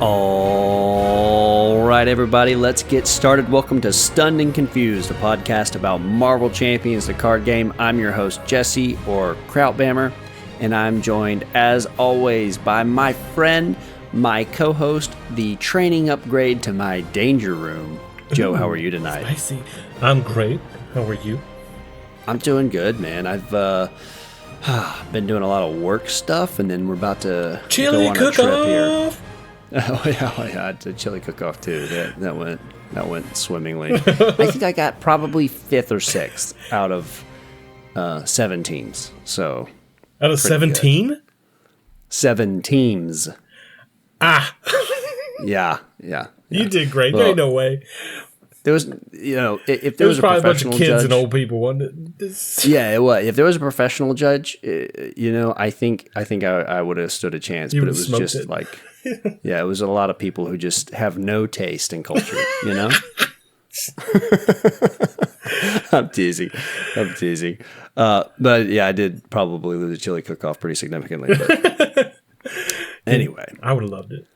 All right, everybody, let's get started. Welcome to Stunned and Confused, a podcast about Marvel Champions, the card game. I'm your host, Jesse, or Krautbammer, and I'm joined, as always, by my friend, my co-host, the training upgrade to my danger room. Joe, how are you tonight? Spicy. I'm great. How are you? I'm doing good, man. I've been doing a lot of work stuff, and then we're about to chili go on a trip here. cook-off! Oh yeah, it's a chili cook-off too. That went swimmingly. I think I got probably 5th or 6th out of 7 teams. So Out of 17? 7 teams. Ah! Yeah. You did great. Well, There ain't no way. There was, if There there was was a probably a bunch professional of kids judge, and old people, wasn't it? yeah, it was. If there was a professional judge, I think I would have stood a chance. You but it would've was just smoked it. like, yeah, it was a lot of people who just have no taste in culture, you know. I'm teasing. But yeah, I did probably lose a chili cook-off pretty significantly. But anyway, I would have loved it.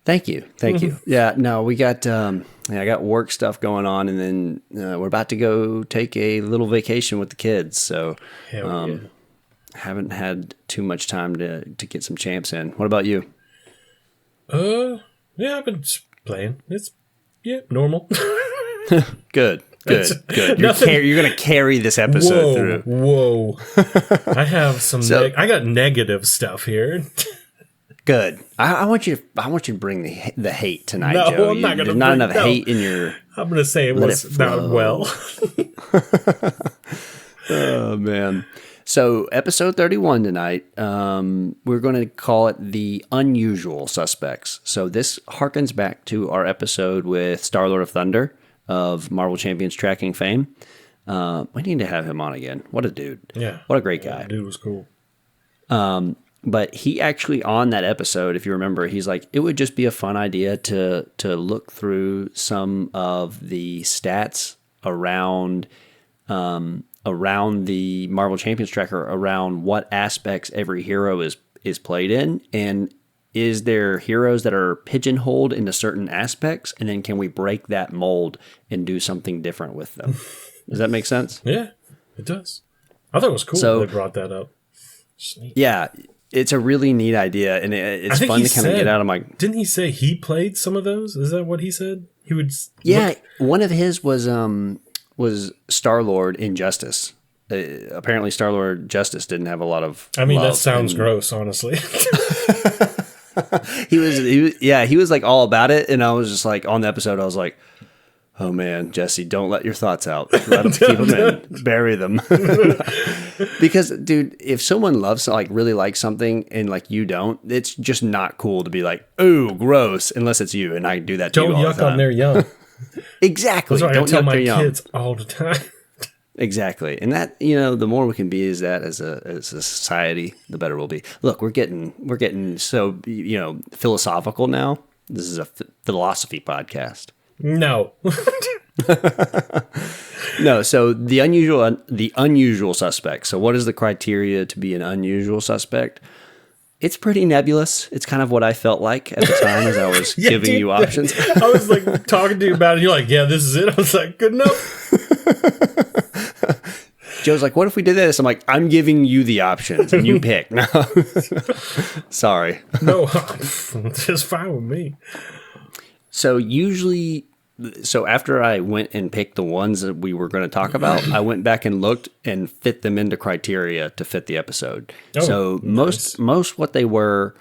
thank you. Yeah, no, we got I got work stuff going on, and then we're about to go take a little vacation with the kids. So Hell yeah. haven't had too much time to get some champs in. What about you? Yeah, I've been just playing. It's, normal. Good. You're Nothing- you're gonna carry this episode through. Whoa. I have some, I got negative stuff here. Good. I want you to bring the hate tonight, No, Joe. I'm not gonna There's not bring- enough no. hate in your. I'm going to say it Let was it not flow. well. Oh man. So episode 31 tonight. We're going to call it the unusual suspects. So this harkens back to our episode with Star-Lord of Thunder of Marvel Champions tracking fame. We need to have him on again. What a dude. Yeah. What a great guy. Dude was cool. But he actually, on that episode, if you remember, he's like, it would just be a fun idea to look through some of the stats around the Marvel Champions tracker, around what aspects every hero is played in, and is there heroes that are pigeonholed into certain aspects, and then can we break that mold and do something different with them? Does that make sense? Yeah, it does. I thought it was cool So- they brought that up. Sneak. Yeah, it's a really neat idea, and it's fun to kind of get out of my... Didn't he say he played some of those? Is that what he said? He would. Yeah, one of his was Star-Lord in Justice. Apparently, Star-Lord Justice didn't have a lot of. I mean, that love, sounds and gross, honestly. he was like all about it, and I was just like on the episode, I was like, oh man, Jesse, don't let your thoughts out. Let them keep them in, bury them. Because, dude, if someone really likes something and like you don't, it's just not cool to be like, ooh, gross, unless it's you, and I do that to Don't you all the yuck time. on their young. Exactly. That's what I Don't tell yuck my their young. kids all the time. Exactly. And that, the more we can be as a society, the better we'll be. Look, we're getting so, philosophical now. This is a philosophy podcast. No. No, so the unusual suspect. So what is the criteria to be an unusual suspect? It's pretty nebulous. It's kind of what I felt like at the time as I was Yeah, giving dude. you options. I was like talking to you about it, and you're like, yeah, this is it. I was like, good enough. Joe's like, what if we did this? I'm like, I'm giving you the options and you pick. No. Sorry. No, it's just fine with me. So after I went and picked the ones that we were going to talk about, I went back and looked and fit them into criteria to fit the episode. Oh, So nice. most what they were,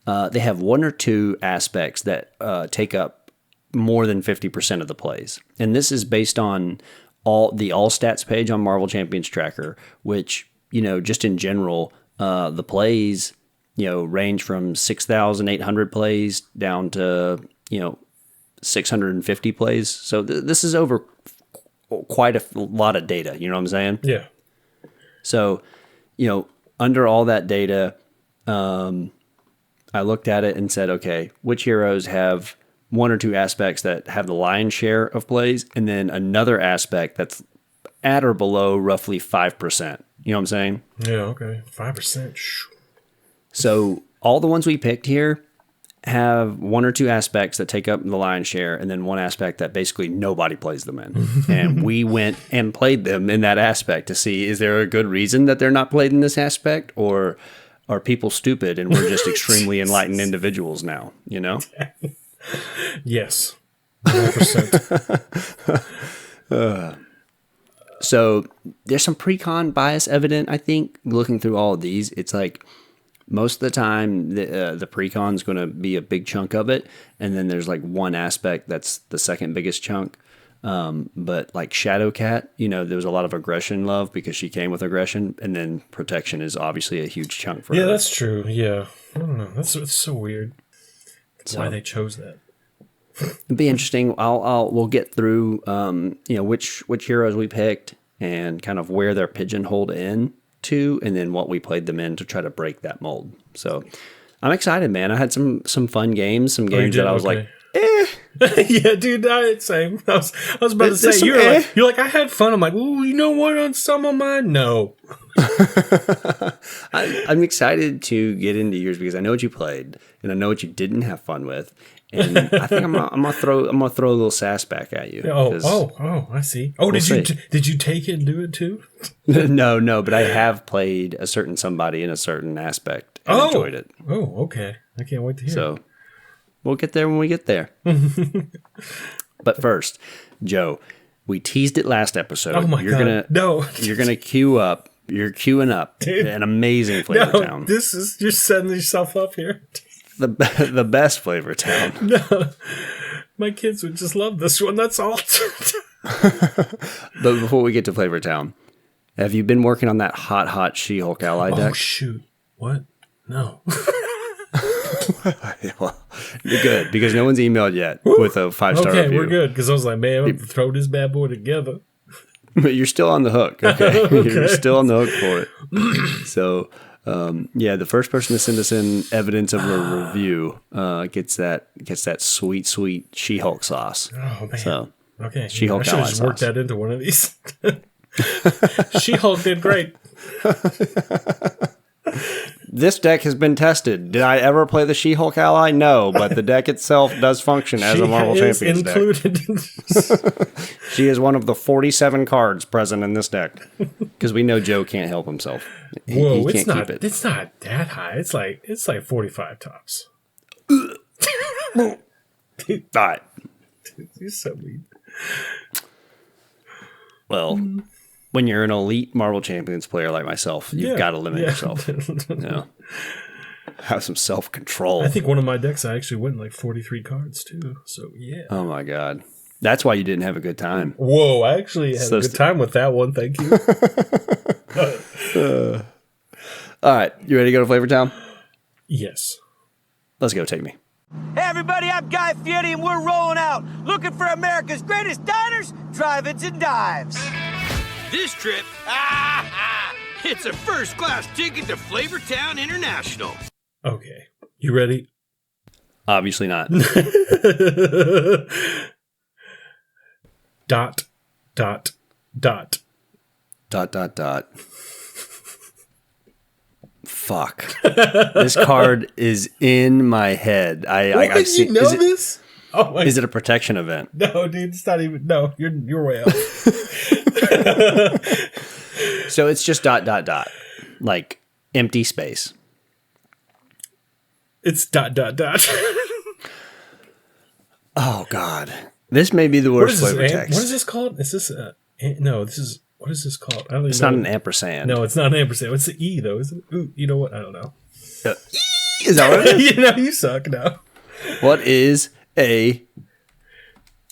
they have 1 or 2 aspects that take up more than 50% of the plays. And this is based on all stats page on Marvel Champions Tracker, which, just in general, the plays, range from 6,800 plays down to, 650 plays. So this is over quite a lot of data. You know what I'm saying? Yeah. So, under all that data, I looked at it and said, okay, which heroes have 1 or 2 aspects that have the lion's share of plays, and then another aspect that's at or below roughly 5%. You know what I'm saying? Yeah, okay. 5%. So all the ones we picked here, have one or two aspects that take up the lion's share, and then one aspect that basically nobody plays them in. And we went and played them in that aspect to see, is there a good reason that they're not played in this aspect, or are people stupid and we're just extremely enlightened individuals now, you know? Yes. 100%. So there's some pre-con bias evident, I think, looking through all of these. It's like most of the time the pre-con is going to be a big chunk of it, and then there's like one aspect that's the second biggest chunk. But like Shadowcat, there was a lot of aggression love because she came with aggression, and then protection is obviously a huge chunk for her. Yeah, that's true. Yeah. I don't know. That's so weird. That's why they chose that. It'd be interesting. We'll get through, which heroes we picked and kind of where they're pigeonholed in to, and then what we played them in to try to break that mold. So I'm excited, man. I had some fun games, some games that I was like, yeah, dude, same. I was about to say, you're like, I had fun. I'm like, well, you know what? On some of mine, no. I'm excited to get into yours because I know what you played and I know what you didn't have fun with. And I think I'm gonna throw a little sass back at you. Oh, I see. Oh, did you take it and do it too? No, but I have played a certain somebody in a certain aspect and enjoyed it. Oh, okay. I can't wait to hear. So we'll get there when we get there. But first, Joe, we teased it last episode. Oh my God! You're gonna queue up. You're queuing up an amazing Flavor Town. You're setting yourself up here. The best Flavor Town. No, my kids would just love this one. That's all. But before we get to Flavor Town, have you been working on that hot She-Hulk ally deck? Oh shoot! What? No. Well, you're good because no one's emailed yet with a 5-star review. Okay, we're good because I was like, man, I'm gonna throw this bad boy together. But you're still on the hook. Okay, You're still on the hook for it. So. The first person to send us in evidence of a review gets that sweet She-Hulk sauce. Oh man! So okay, She-Hulk I should have just worked that into one of these. She-Hulk did great. This deck has been tested. Did I ever play the She-Hulk ally? No, but the deck itself does function as a Marvel Champions included. deck. She is one of the 47 cards present in this deck because we know Joe can't help himself. Whoa, it's not. It's not that high. It's like 45 tops. All right. You're so mean. Well, when you're an elite Marvel Champions player like myself, you've got to limit yourself. Have some self-control. I think one of my decks, I actually went like 43 cards too. So yeah. Oh my God. That's why you didn't have a good time. Whoa, I actually had a good time with that one. Thank you. All right. You ready to go to Flavor Town? Yes. Let's go. Take me. Hey everybody, I'm Guy Fieri and we're rolling out looking for America's greatest diners, drive-ins, and dives. This trip, it's a first-class ticket to Flavor Town International. Okay. You ready? Obviously not. Dot. Fuck. This card is in my head. I see. You know this? Oh my! Is it a protection event? No, dude. It's not even. No, you're way off. So it's just ... like empty space. It's ... Oh God, this may be the worst flavor text. What is this called? Is this no? This is what is this called? I don't even It's know. not an ampersand. No, it's not an ampersand. What's the E though? Is it? Ooh, you know what? I don't know. Is that what it is? You suck now. What is a ...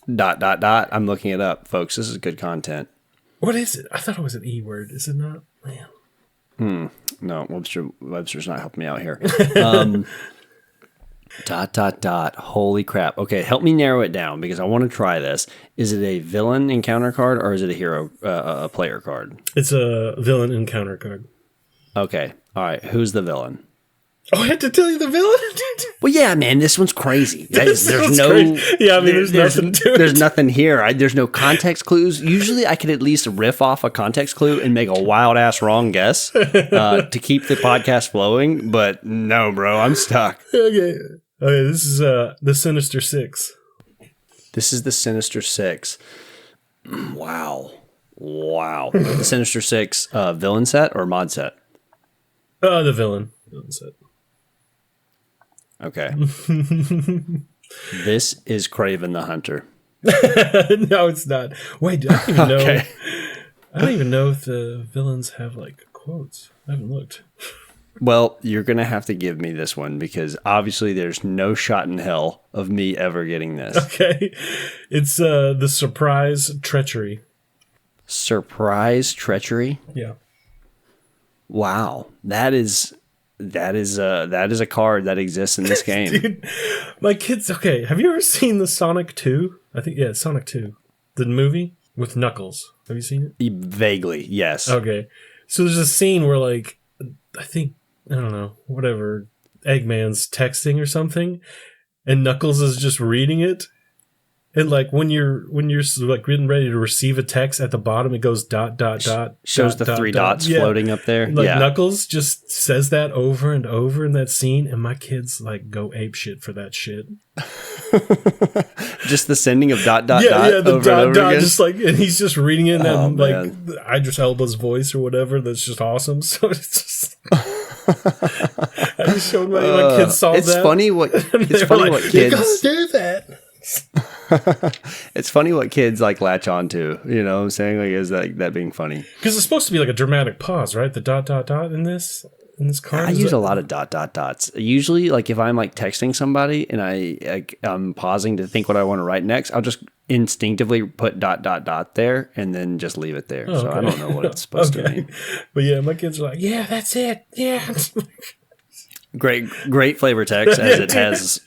I'm looking it up, folks. This is good content. What is it? I thought it was an E word. Is it not? Man. No, Webster's not helping me out here. ... Holy crap. Okay, help me narrow it down because I want to try this. Is it a villain encounter card or is it a hero a player card? It's a villain encounter card. Okay. All right. Who's the villain? Oh, I had to tell you the villain? Well, yeah, man, this one's crazy. There's there's nothing to it. There's nothing here. There's no context clues. Usually I could at least riff off a context clue and make a wild-ass wrong guess to keep the podcast flowing. But no, bro, I'm stuck. Okay. Okay, this is the Sinister Six. This is the Sinister Six. Wow. The Sinister Six villain set or mod set? The villain set. Okay. This is Kraven the Hunter. No, it's not. Wait, I don't even know. Okay. I don't even know if the villains have like quotes. I haven't looked. Well, you're going to have to give me this one because obviously there's no shot in hell of me ever getting this. Okay. It's the surprise treachery. Surprise treachery? Yeah. Wow. That is a card that exists in this game. Dude, my kids, okay, have you ever seen the Sonic 2? I think, yeah, Sonic 2. The movie with Knuckles. Have you seen it? Vaguely, yes. Okay. So there's a scene where, like, I think, I don't know, whatever, Eggman's texting or something, and Knuckles is just reading it. And like when you're like getting ready to receive a text at the bottom, it goes ... Shows the three dots floating up there. Like yeah. Knuckles just says that over and over in that scene, and my kids like go ape shit for that shit. Just the sending of ... Yeah, the over and over again. just like, and he's just reading it, and like man. Idris Elba's voice or whatever. That's just awesome. So it's just. I just showed my kids saw it's that. Funny what it's funny like, what kids you gotta do that. It's funny what kids like latch on to, you know what I'm saying? Like, is that being funny? Because it's supposed to be like a dramatic pause, right? The ... in this card. I use a lot of ... dots. Usually, like if I'm like texting somebody and I'm pausing to think what I want to write next, I'll just instinctively put ... there and then just leave it there. So I don't know what it's supposed to mean. But yeah, my kids are like, yeah, that's it. Yeah. Great flavor text as it has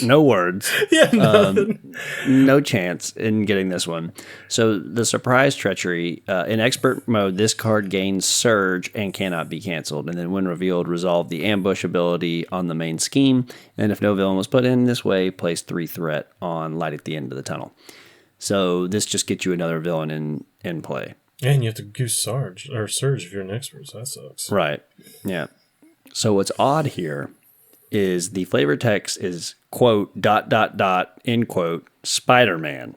no words. Yeah, nothing. No chance in getting this one. So the surprise treachery, in expert mode, this card gains surge and cannot be canceled. And then when revealed, resolve the ambush ability on the main scheme. And if no villain was put in this way, place 3 threat on light at the end of the tunnel. So this just gets you another villain in play. And you have to use surge if you're an expert, so that sucks. Right. Yeah. So what's odd here is the flavor text is quote ... end quote Spider-Man.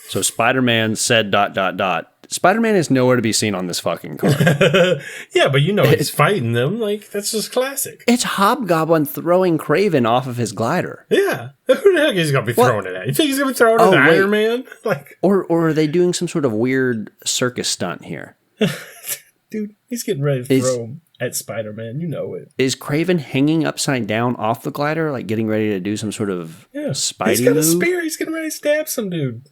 So Spider-Man said ... Spider-Man is nowhere to be seen on this fucking card. Yeah, but you know he's fighting them. Like, that's just classic. It's Hobgoblin throwing Kraven off of his glider. Yeah. Who the heck is he going to be throwing it at? You think he's going to be throwing it at Iron Man? Like, or are they doing some sort of weird circus stunt here? Dude, he's getting ready to throw him at Spider-Man. You know it. Is Kraven hanging upside down off the glider, like getting ready to do some sort of Spidey He's got move? a spear. He's getting ready to stab some dude.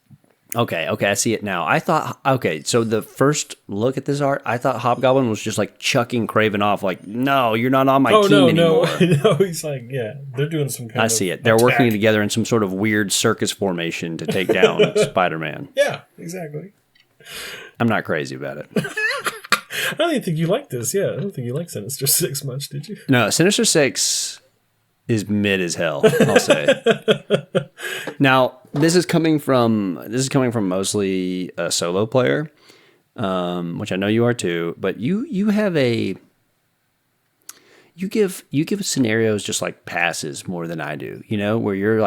Okay, I see it now. I thought, so the first look at this art, I thought Hobgoblin was just like chucking Kraven off, like, no, you're not on my team anymore. No, he's like, yeah, they're doing some kind of I see it. They're working together in some sort of weird circus formation to take down Spider-Man. Yeah, exactly. I'm not crazy about it. I don't even think you like this. Yeah, I don't think you like Sinister Six much, did you? No, Sinister Six is mid as hell, I'll say. Now, this is coming from mostly a solo player, which I know you are too. But you have you give scenarios just like passes more than I do. You know, where you're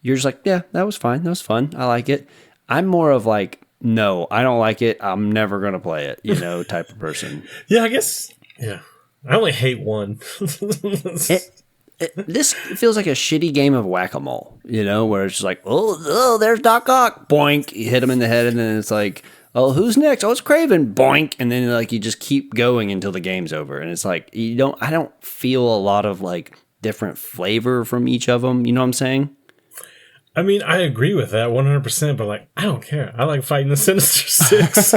just like, yeah, that was fine, that was fun, I like it. I'm more of like, no, I don't like it, I'm never gonna play it. You know, type of person. Yeah, I guess. Yeah, I only hate one. This feels like a shitty game of whack-a-mole, you know, where it's just like, oh, there's Doc Ock, boink, you hit him in the head, and then it's like, oh, who's next? Oh, it's Kraven, boink, and then like you just keep going until the game's over, and it's like I don't feel a lot of like different flavor from each of them. You know what I'm saying? I mean, I agree with that 100%, but like, I don't care. I like fighting the Sinister Six.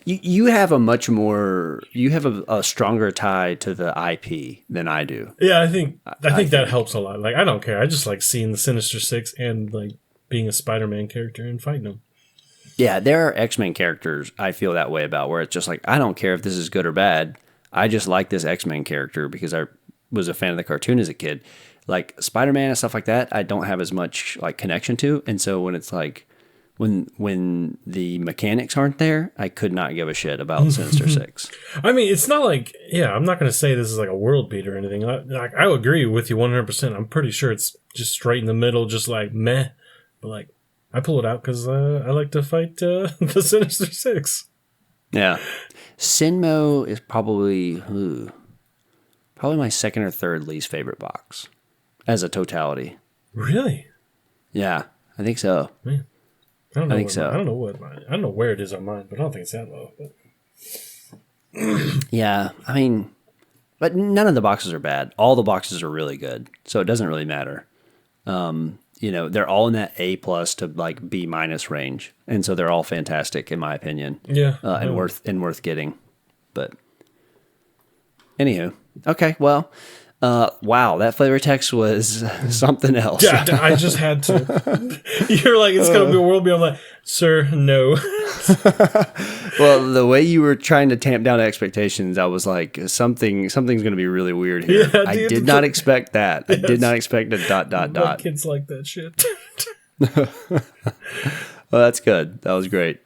You have a stronger tie to the IP than I do. Yeah, I think that helps a lot. Like, I don't care. I just like seeing the Sinister Six and like being a Spider-Man character and fighting them. Yeah, there are X-Men characters I feel that way about, where it's just like, I don't care if this is good or bad. I just like this X-Men character because I was a fan of the cartoon as a kid. Like Spider-Man and stuff like that, I don't have as much like connection to. And so when when the mechanics aren't there, I could not give a shit about Sinister Six. I mean, it's not like, I'm not going to say this is like a world beater or anything. I agree with you 100%. I'm pretty sure it's just straight in the middle, just like meh. But like, I pull it out because I like to fight the Sinister Six. Yeah. Sinmo is probably my second or third least favorite box as a totality. Really? Yeah, I think so. Man. I don't know. I don't know where it is on mine, but I don't think it's that low. But. Yeah, I mean, but none of the boxes are bad. All the boxes are really good, so it doesn't really matter. They're all in that A+ to like B- range, and so they're all fantastic in my opinion. Yeah, and worth getting. But anywho, okay, well. Wow, that flavor text was something else. Yeah, I just had to. You're like, it's going to be a world beat. I'm like, sir, no. Well, the way you were trying to tamp down expectations, I was like, something's going to be really weird here. Yeah, I did not expect that. I did not expect a ... My kids like that shit. Well, that's good. That was great.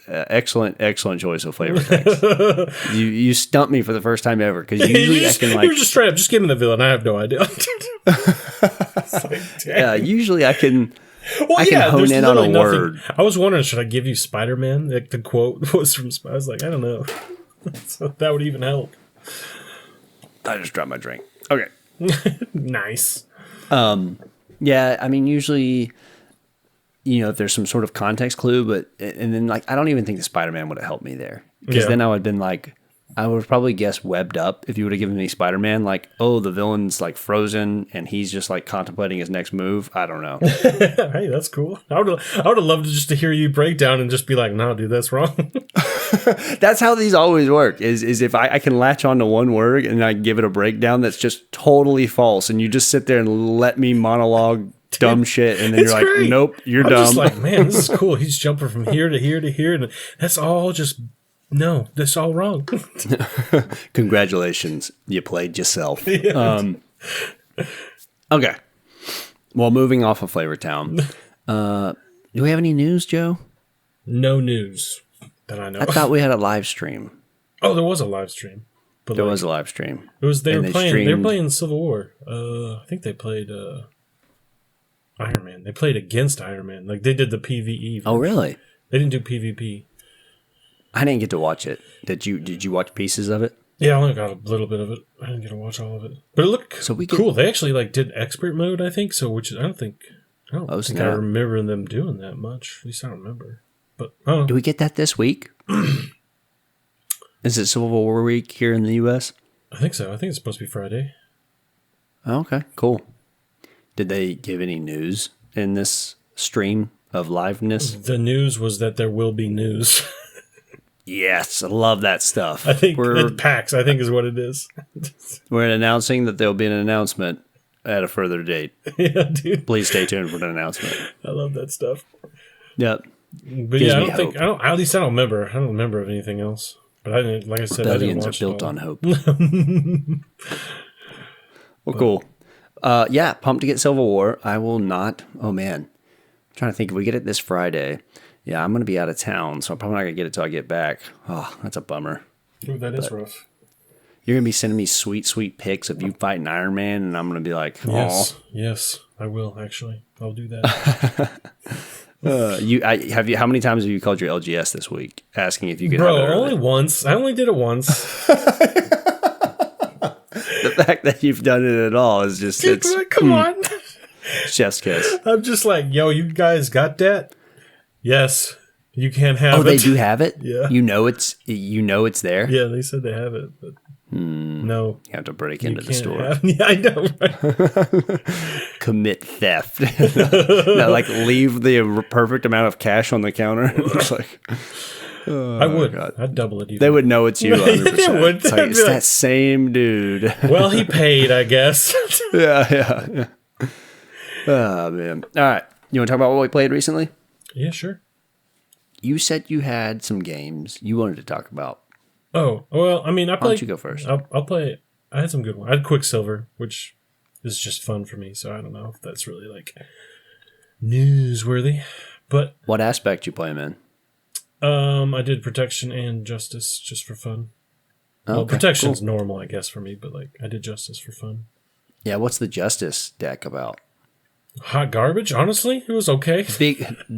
Excellent choice of flavor text. You stumped me for the first time ever because usually I can like. You're just straight up, just give me the villain. I have no idea. Yeah, usually I can. Well, I can hone in on a word. I was wondering, should I give you Spider-Man? Like the quote was from Spider. I was like, I don't know. So that would even help. I just dropped my drink. Okay. Nice. Yeah, I mean, usually. If there's some sort of context clue, and then like, I don't even think the Spider-Man would have helped me there. Because then I would have been like, I would have probably guessed webbed up if you would have given me Spider-Man, like, oh, the villain's like frozen and he's just like contemplating his next move. I don't know. Hey, that's cool. I would have loved just to hear you break down and just be like, no, dude, that's wrong. That's how these always work is if I can latch on to one word and I give it a breakdown that's just totally false. And you just sit there and let me monologue dumb shit, and then you're like, great. Nope, you're dumb. I'm just like, man, this is cool. He's jumping from here to here to here, and that's all that's all wrong. Congratulations, you played yourself. Yeah. Okay. Well, moving off of Flavor Town, do we have any news, Joe? No news that I know. I thought we had a live stream. Oh, there was a live stream. But there was a live stream. It was they were playing Civil War. I think they played Iron Man. They played against Iron Man. Like they did the PvE. Oh, really? They didn't do PvP. I didn't get to watch it. Did you watch pieces of it? Yeah, I only got a little bit of it. I didn't get to watch all of it. But it looked cool. They actually like did expert mode, I think. So I don't think I remember them doing that much. At least I don't remember. But do we get that this week? Is it Civil War week here in the U.S.? I think so. I think it's supposed to be Friday. Oh, okay, cool. Did they give any news in this stream of liveness? The news was that there will be news. Yes, I love that stuff. I think it's PAX, I think is what it is. We're announcing that there'll be an announcement at a further date. Yeah, dude. Please stay tuned for an announcement. I love that stuff. Yep. But yeah, at least I don't remember. I don't remember of anything else. But I didn't, like I said, Rebellions I didn't watch are built on hope. Well, cool. Yeah, pumped to get Civil War. I will not. Oh, man. I'm trying to think. If we get it this Friday, yeah, I'm going to be out of town, so I'm probably not going to get it till I get back. Oh, that's a bummer. Ooh, that is rough. You're going to be sending me sweet, sweet pics of you fighting Iron Man, and I'm going to be like, oh. Yes, I will, actually. I'll do that. How many times have you called your LGS this week asking if you could have it early? Only once. I only did it once. The fact that you've done it at all is just come on. Chef's kiss. I'm just like, yo, you guys got that? Yes. You can't have it. Oh, they do have it? Yeah. You know it's there? Yeah, they said they have it, but no. You have to break into the store. Yeah, I know, right? Commit theft. No, like leave the perfect amount of cash on the counter. It's like, I would. God. I'd double it. Even. They would know it's you 100%. They would. It's, like, it's that same dude. Well, he paid, I guess. Yeah. Oh, man. All right. You want to talk about what we played recently? Yeah, sure. You said you had some games you wanted to talk about. Oh, well, I mean, I played... Why don't you go first? I'll play... I had some good ones. I had Quicksilver, which is just fun for me, so I don't know if that's really, like, newsworthy. But What aspect you play him in? I did protection and justice just for fun. Well, Okay, protection's cool. normal, I guess, for me, but like I did justice for fun. Yeah, what's the Justice deck about? Hot garbage, honestly, it was okay.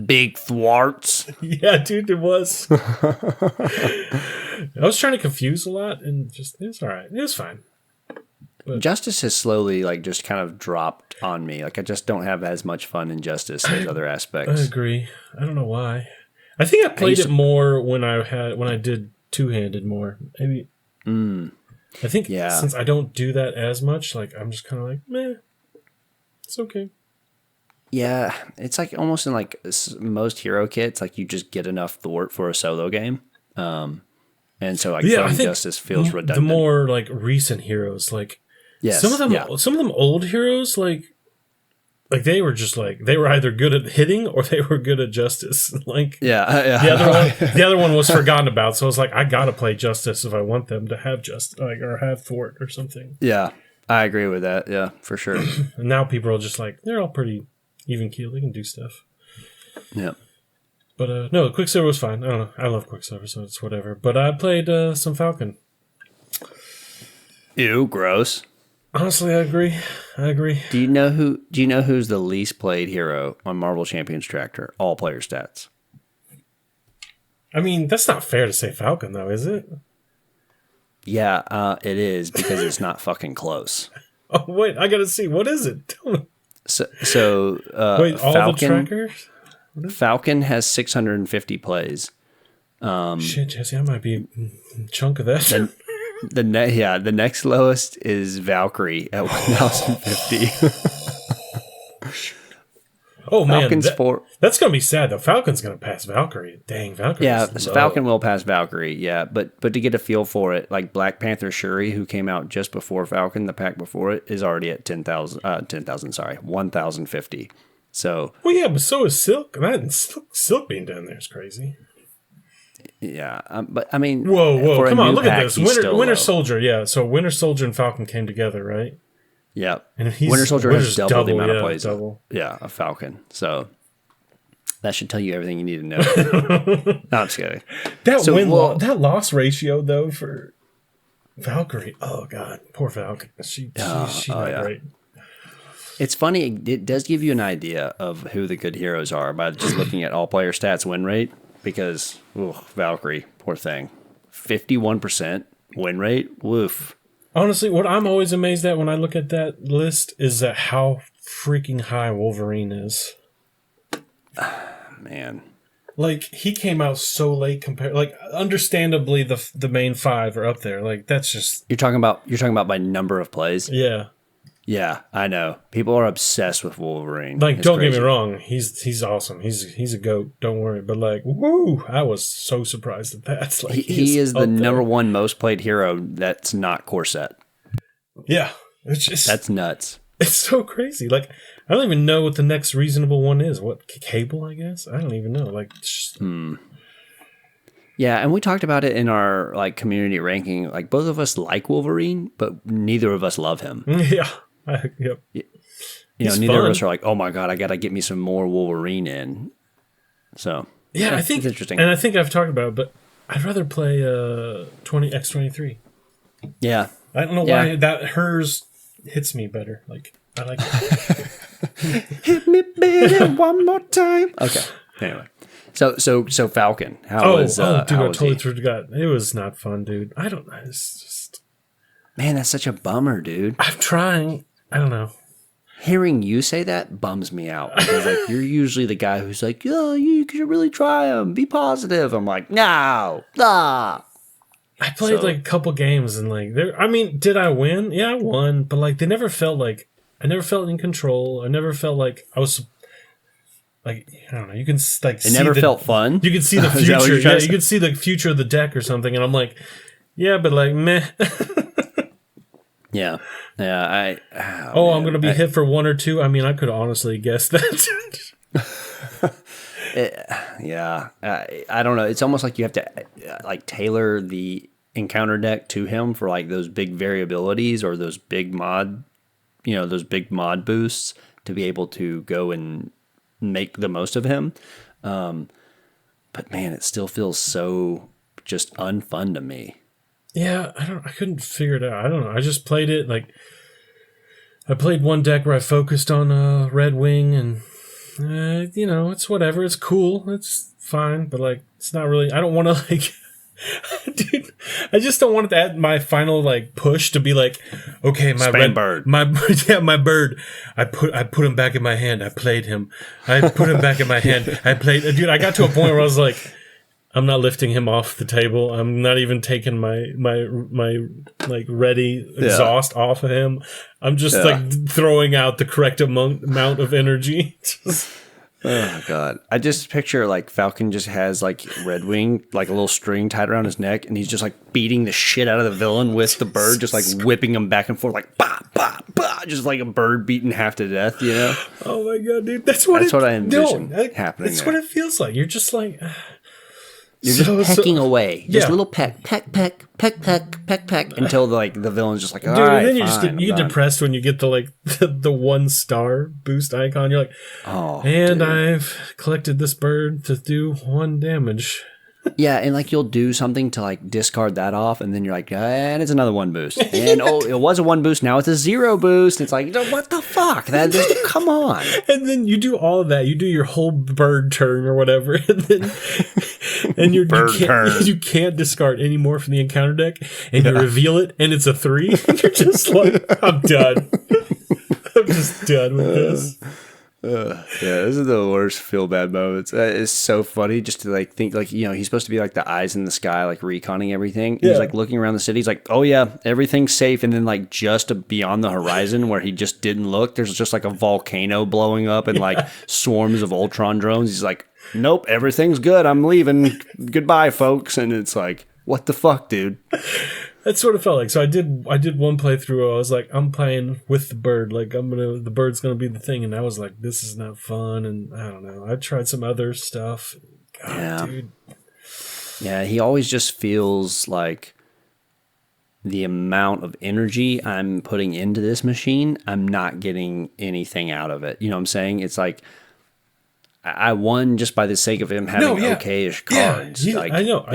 Big thwarts. Yeah, dude, it was. I was trying to confuse a lot, and just it was all right. It was fine. Justice has slowly like just kind of dropped on me. Like I just don't have as much fun in Justice as other I aspects. agree. I don't know why. I think I played it more when I did two-handed more. Maybe. I think since I don't do that as much, like I'm just kind of like, meh, it's okay. Yeah, it's like almost in like most hero kits, like you just get enough thwart for a solo game. And so like Yeah, I throwing think Justice feels redundant. the more like recent heroes, like Yes, some of them old heroes, like they were just like they were either good at hitting or they were good at justice. Like the other one was forgotten about, so I was like, I gotta play justice if I want them to have or have thwart or something. Yeah, I agree with that. Yeah, for sure. And now people are just like they're all pretty even keeled. They can do stuff. Yeah. But no, Quicksilver was fine. I don't know. I love Quicksilver, so it's whatever. But I played some Falcon. Ew, gross. Honestly, I agree. Do you know who's the least played hero on Marvel Champions Tractor? All player stats. I mean, that's not fair to say Falcon, though, is it? Yeah, it is because it's not fucking close. Oh wait, I gotta see. What is it? Tell me. So Wait, all Falcon, the trackers? Falcon has 650 plays. Shit, Jesse, I might be a chunk of that. The next lowest is Valkyrie at 1050. Oh man, Falcon's that's gonna be sad though. Falcon's gonna pass Valkyrie. Dang, Valkyrie. Yeah, so Falcon will pass Valkyrie. Yeah, but to get a feel for it, like Black Panther Shuri, who came out just before Falcon, the pack before it, is already at 1050. So well, yeah, but so is Silk. Man, Silk being down there is crazy. Yeah, but I mean, whoa, come on, look at this. Winter low. Soldier, yeah. So Winter Soldier and Falcon came together, right? Yeah, and Winter Soldier has double the amount of plays. Double. Yeah, a Falcon. So that should tell you everything you need to know. No, I'm just kidding. That loss ratio though for Valkyrie. Oh god, poor Falcon. She's not great. It's funny. It does give you an idea of who the good heroes are by just looking at all player stats win rate. Because Valkyrie, poor thing, 51% win rate. Woof. Honestly, what I'm always amazed at when I look at that list is that how freaking high Wolverine is. Man, like he came out so late compared. Like, understandably, the main five are up there. Like that's just you're talking about by number of plays. Yeah. Yeah, I know. People are obsessed with Wolverine. Like, don't get me wrong, he's awesome. He's a goat. Don't worry. But like, woo! I was so surprised at that. Like, he is the number one most played hero that's not corset. Yeah, it's just that's nuts. It's so crazy. Like, I don't even know what the next reasonable one is. What, Cable? I guess I don't even know. Like, just... Yeah, and we talked about it in our like community ranking. Like, both of us like Wolverine, but neither of us love him. Yeah. Yep. Neither of us are like, oh my god, I gotta get me some more Wolverine in. So I think it's interesting, and I think I've talked about it, but I'd rather play X-23. Yeah, I don't know why that hers hits me better. Like I like it. Hit me better one more time. Okay. Anyway, so Falcon, how was? Dude, I totally he? forgot. It was not fun, dude. I don't know. It's just man, that's such a bummer, dude. I'm trying. I don't know. Hearing you say that bums me out because like you're usually the guy who's like, "Oh, you should really try them. Be positive." I'm like, "No, nah." I played like a couple games and like there. I mean, did I win? Yeah, I won, but like they never felt like I never felt in control. I never felt like I was like I don't know. You can like it never felt fun. You can see the future. Yeah, you can see the future of the deck or something, and I'm like, yeah, but like meh. Yeah. I'm going to be hit for one or two. I mean, I could honestly guess that. I don't know. It's almost like you have to like tailor the encounter deck to him for like those big variabilities or those big mod boosts to be able to go and make the most of him. But man, it still feels so just unfun to me. Yeah, I couldn't figure it out. I don't know. I just played it like I played one deck where I focused on Red Wing, and it's whatever. It's cool. It's fine, but like it's not really. I don't want to like. Dude, I just don't want that my final like push to be like, okay, my bird, my bird. I put him back in my hand. I played him. I put him back in my hand. I played. Dude, I got to a point where I was like, I'm not lifting him off the table. I'm not even taking my like ready exhaust off of him. I'm just like throwing out the correct amount of energy. Oh God! I just picture like Falcon just has like Red Wing, like a little string tied around his neck, and he's just like beating the shit out of the villain with the bird, just like whipping him back and forth, like bah bah bah, just like a bird beaten half to death. You know? Oh my God, dude! That's what I envision happening. That's what it feels like. You're just like. You're just pecking away. Just a little peck until the villain's just like, all right, then you get depressed when you get the like the 1-star boost icon. You're like, I've collected this bird to do 1 damage. Yeah, and like you'll do something to like discard that off, and then you're like, and it's another 1 boost. And it was a 1 boost, now it's a 0 boost. It's like, what the fuck? Come on. And then you do all of that. You do your whole bird turn or whatever, and then you can't discard any more from the encounter deck, and you reveal it, and it's a 3. And you're just like, I'm done. I'm just done with this. This is the worst feel bad moments. It's so funny just to like think like, he's supposed to be like the eyes in the sky, like reconning everything. He's like looking around the city. He's like, oh yeah, everything's safe. And then like just beyond the horizon where he just didn't look, there's just like a volcano blowing up and like swarms of Ultron drones. He's like, nope, everything's good. I'm leaving. Goodbye, folks. And it's like, what the fuck, dude? That's what it felt like. So I did one playthrough. I was like, I'm playing with the bird. Like the bird's gonna be the thing. And I was like, this is not fun. And I don't know. I tried some other stuff. God, dude. Yeah, he always just feels like the amount of energy I'm putting into this machine, I'm not getting anything out of it. You know what I'm saying? It's like I won just by the sake of him having okay-ish cards. Yeah, I know.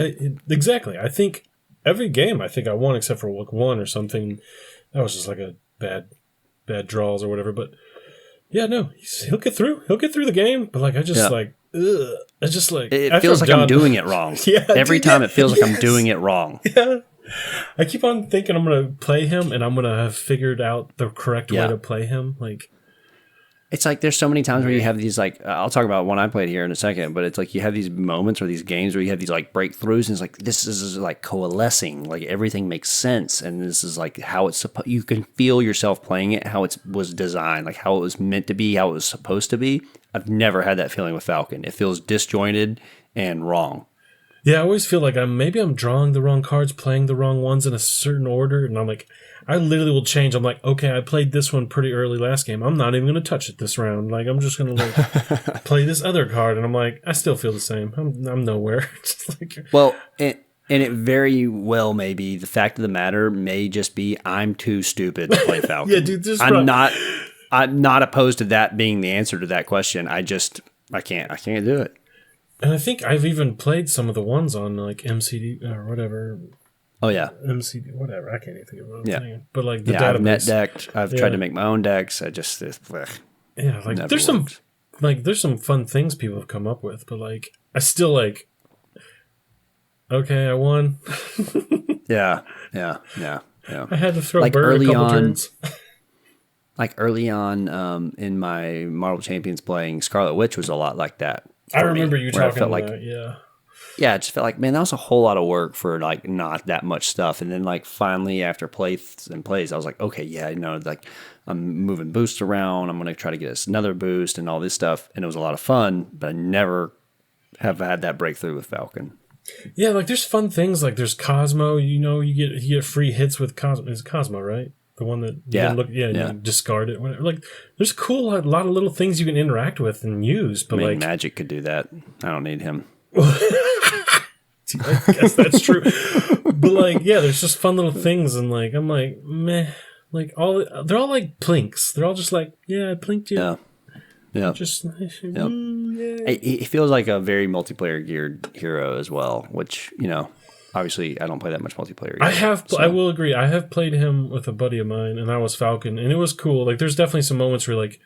Exactly. I think every game I won except for like 1 or something. That was just like a bad draws or whatever. But yeah, no, he'll get through. He'll get through the game. But like I just like, ugh. It's just like it feels like I'm doing it wrong. Every time it feels like I'm doing it wrong. Yeah. I keep on thinking I'm gonna play him and I'm gonna have figured out the correct way to play him. Like. It's like there's so many times where you have these like I'll talk about one I played here in a second, but it's like you have these moments or these games where you have these like breakthroughs, and it's like this is like coalescing, like everything makes sense, and this is like how it's supposed. You can feel yourself playing it, how it was designed, like how it was meant to be, how it was supposed to be. I've never had that feeling with Falcon. It feels disjointed and wrong. Yeah, I always feel like I'm drawing the wrong cards, playing the wrong ones in a certain order, and I'm like, I literally will change. I'm like, okay, I played this one pretty early last game. I'm not even going to touch it this round. Like, I'm just going to like play this other card, and I'm like, I still feel the same. I'm nowhere. Well, and it very well may be the fact of the matter may just be I'm too stupid to play Falcon. Yeah, dude, I'm not opposed to that being the answer to that question. I can't do it. And I think I've even played some of the ones on like MCD or whatever. Oh yeah, MCD, whatever. I can't even think of what I'm saying. But like the database. I've net decked. I've tried to make my own decks. Like there's some fun things people have come up with, but like I still like. Okay, I won. Yeah. I had to throw like bird a couple turns. Like early on, in my Marvel Champions playing, Scarlet Witch was a lot like that. I remember you talking about that, Yeah, it just felt like, man, that was a whole lot of work for like not that much stuff. And then like finally after plays, I was like, okay, yeah, like I'm moving boosts around. I'm going to try to get us another boost and all this stuff. And it was a lot of fun, but I never have had that breakthrough with Falcon. Yeah, like there's fun things. Like there's Cosmo, you get free hits with Cosmo. Is Cosmo, right? The one that you discard it, whatever. Like, there's a lot of little things you can interact with and use. But like Magic could do that. I don't need him. I guess that's true. But like, yeah, there's just fun little things, and like I'm like, meh. Like they're all like plinks. They're all just like, yeah, I plinked you. Yeah. Just He feels like a very multiplayer geared hero as well, which, obviously I don't play that much multiplayer. I will agree. I have played him with a buddy of mine, and that was Falcon, and it was cool. Like, there's definitely some moments where, like,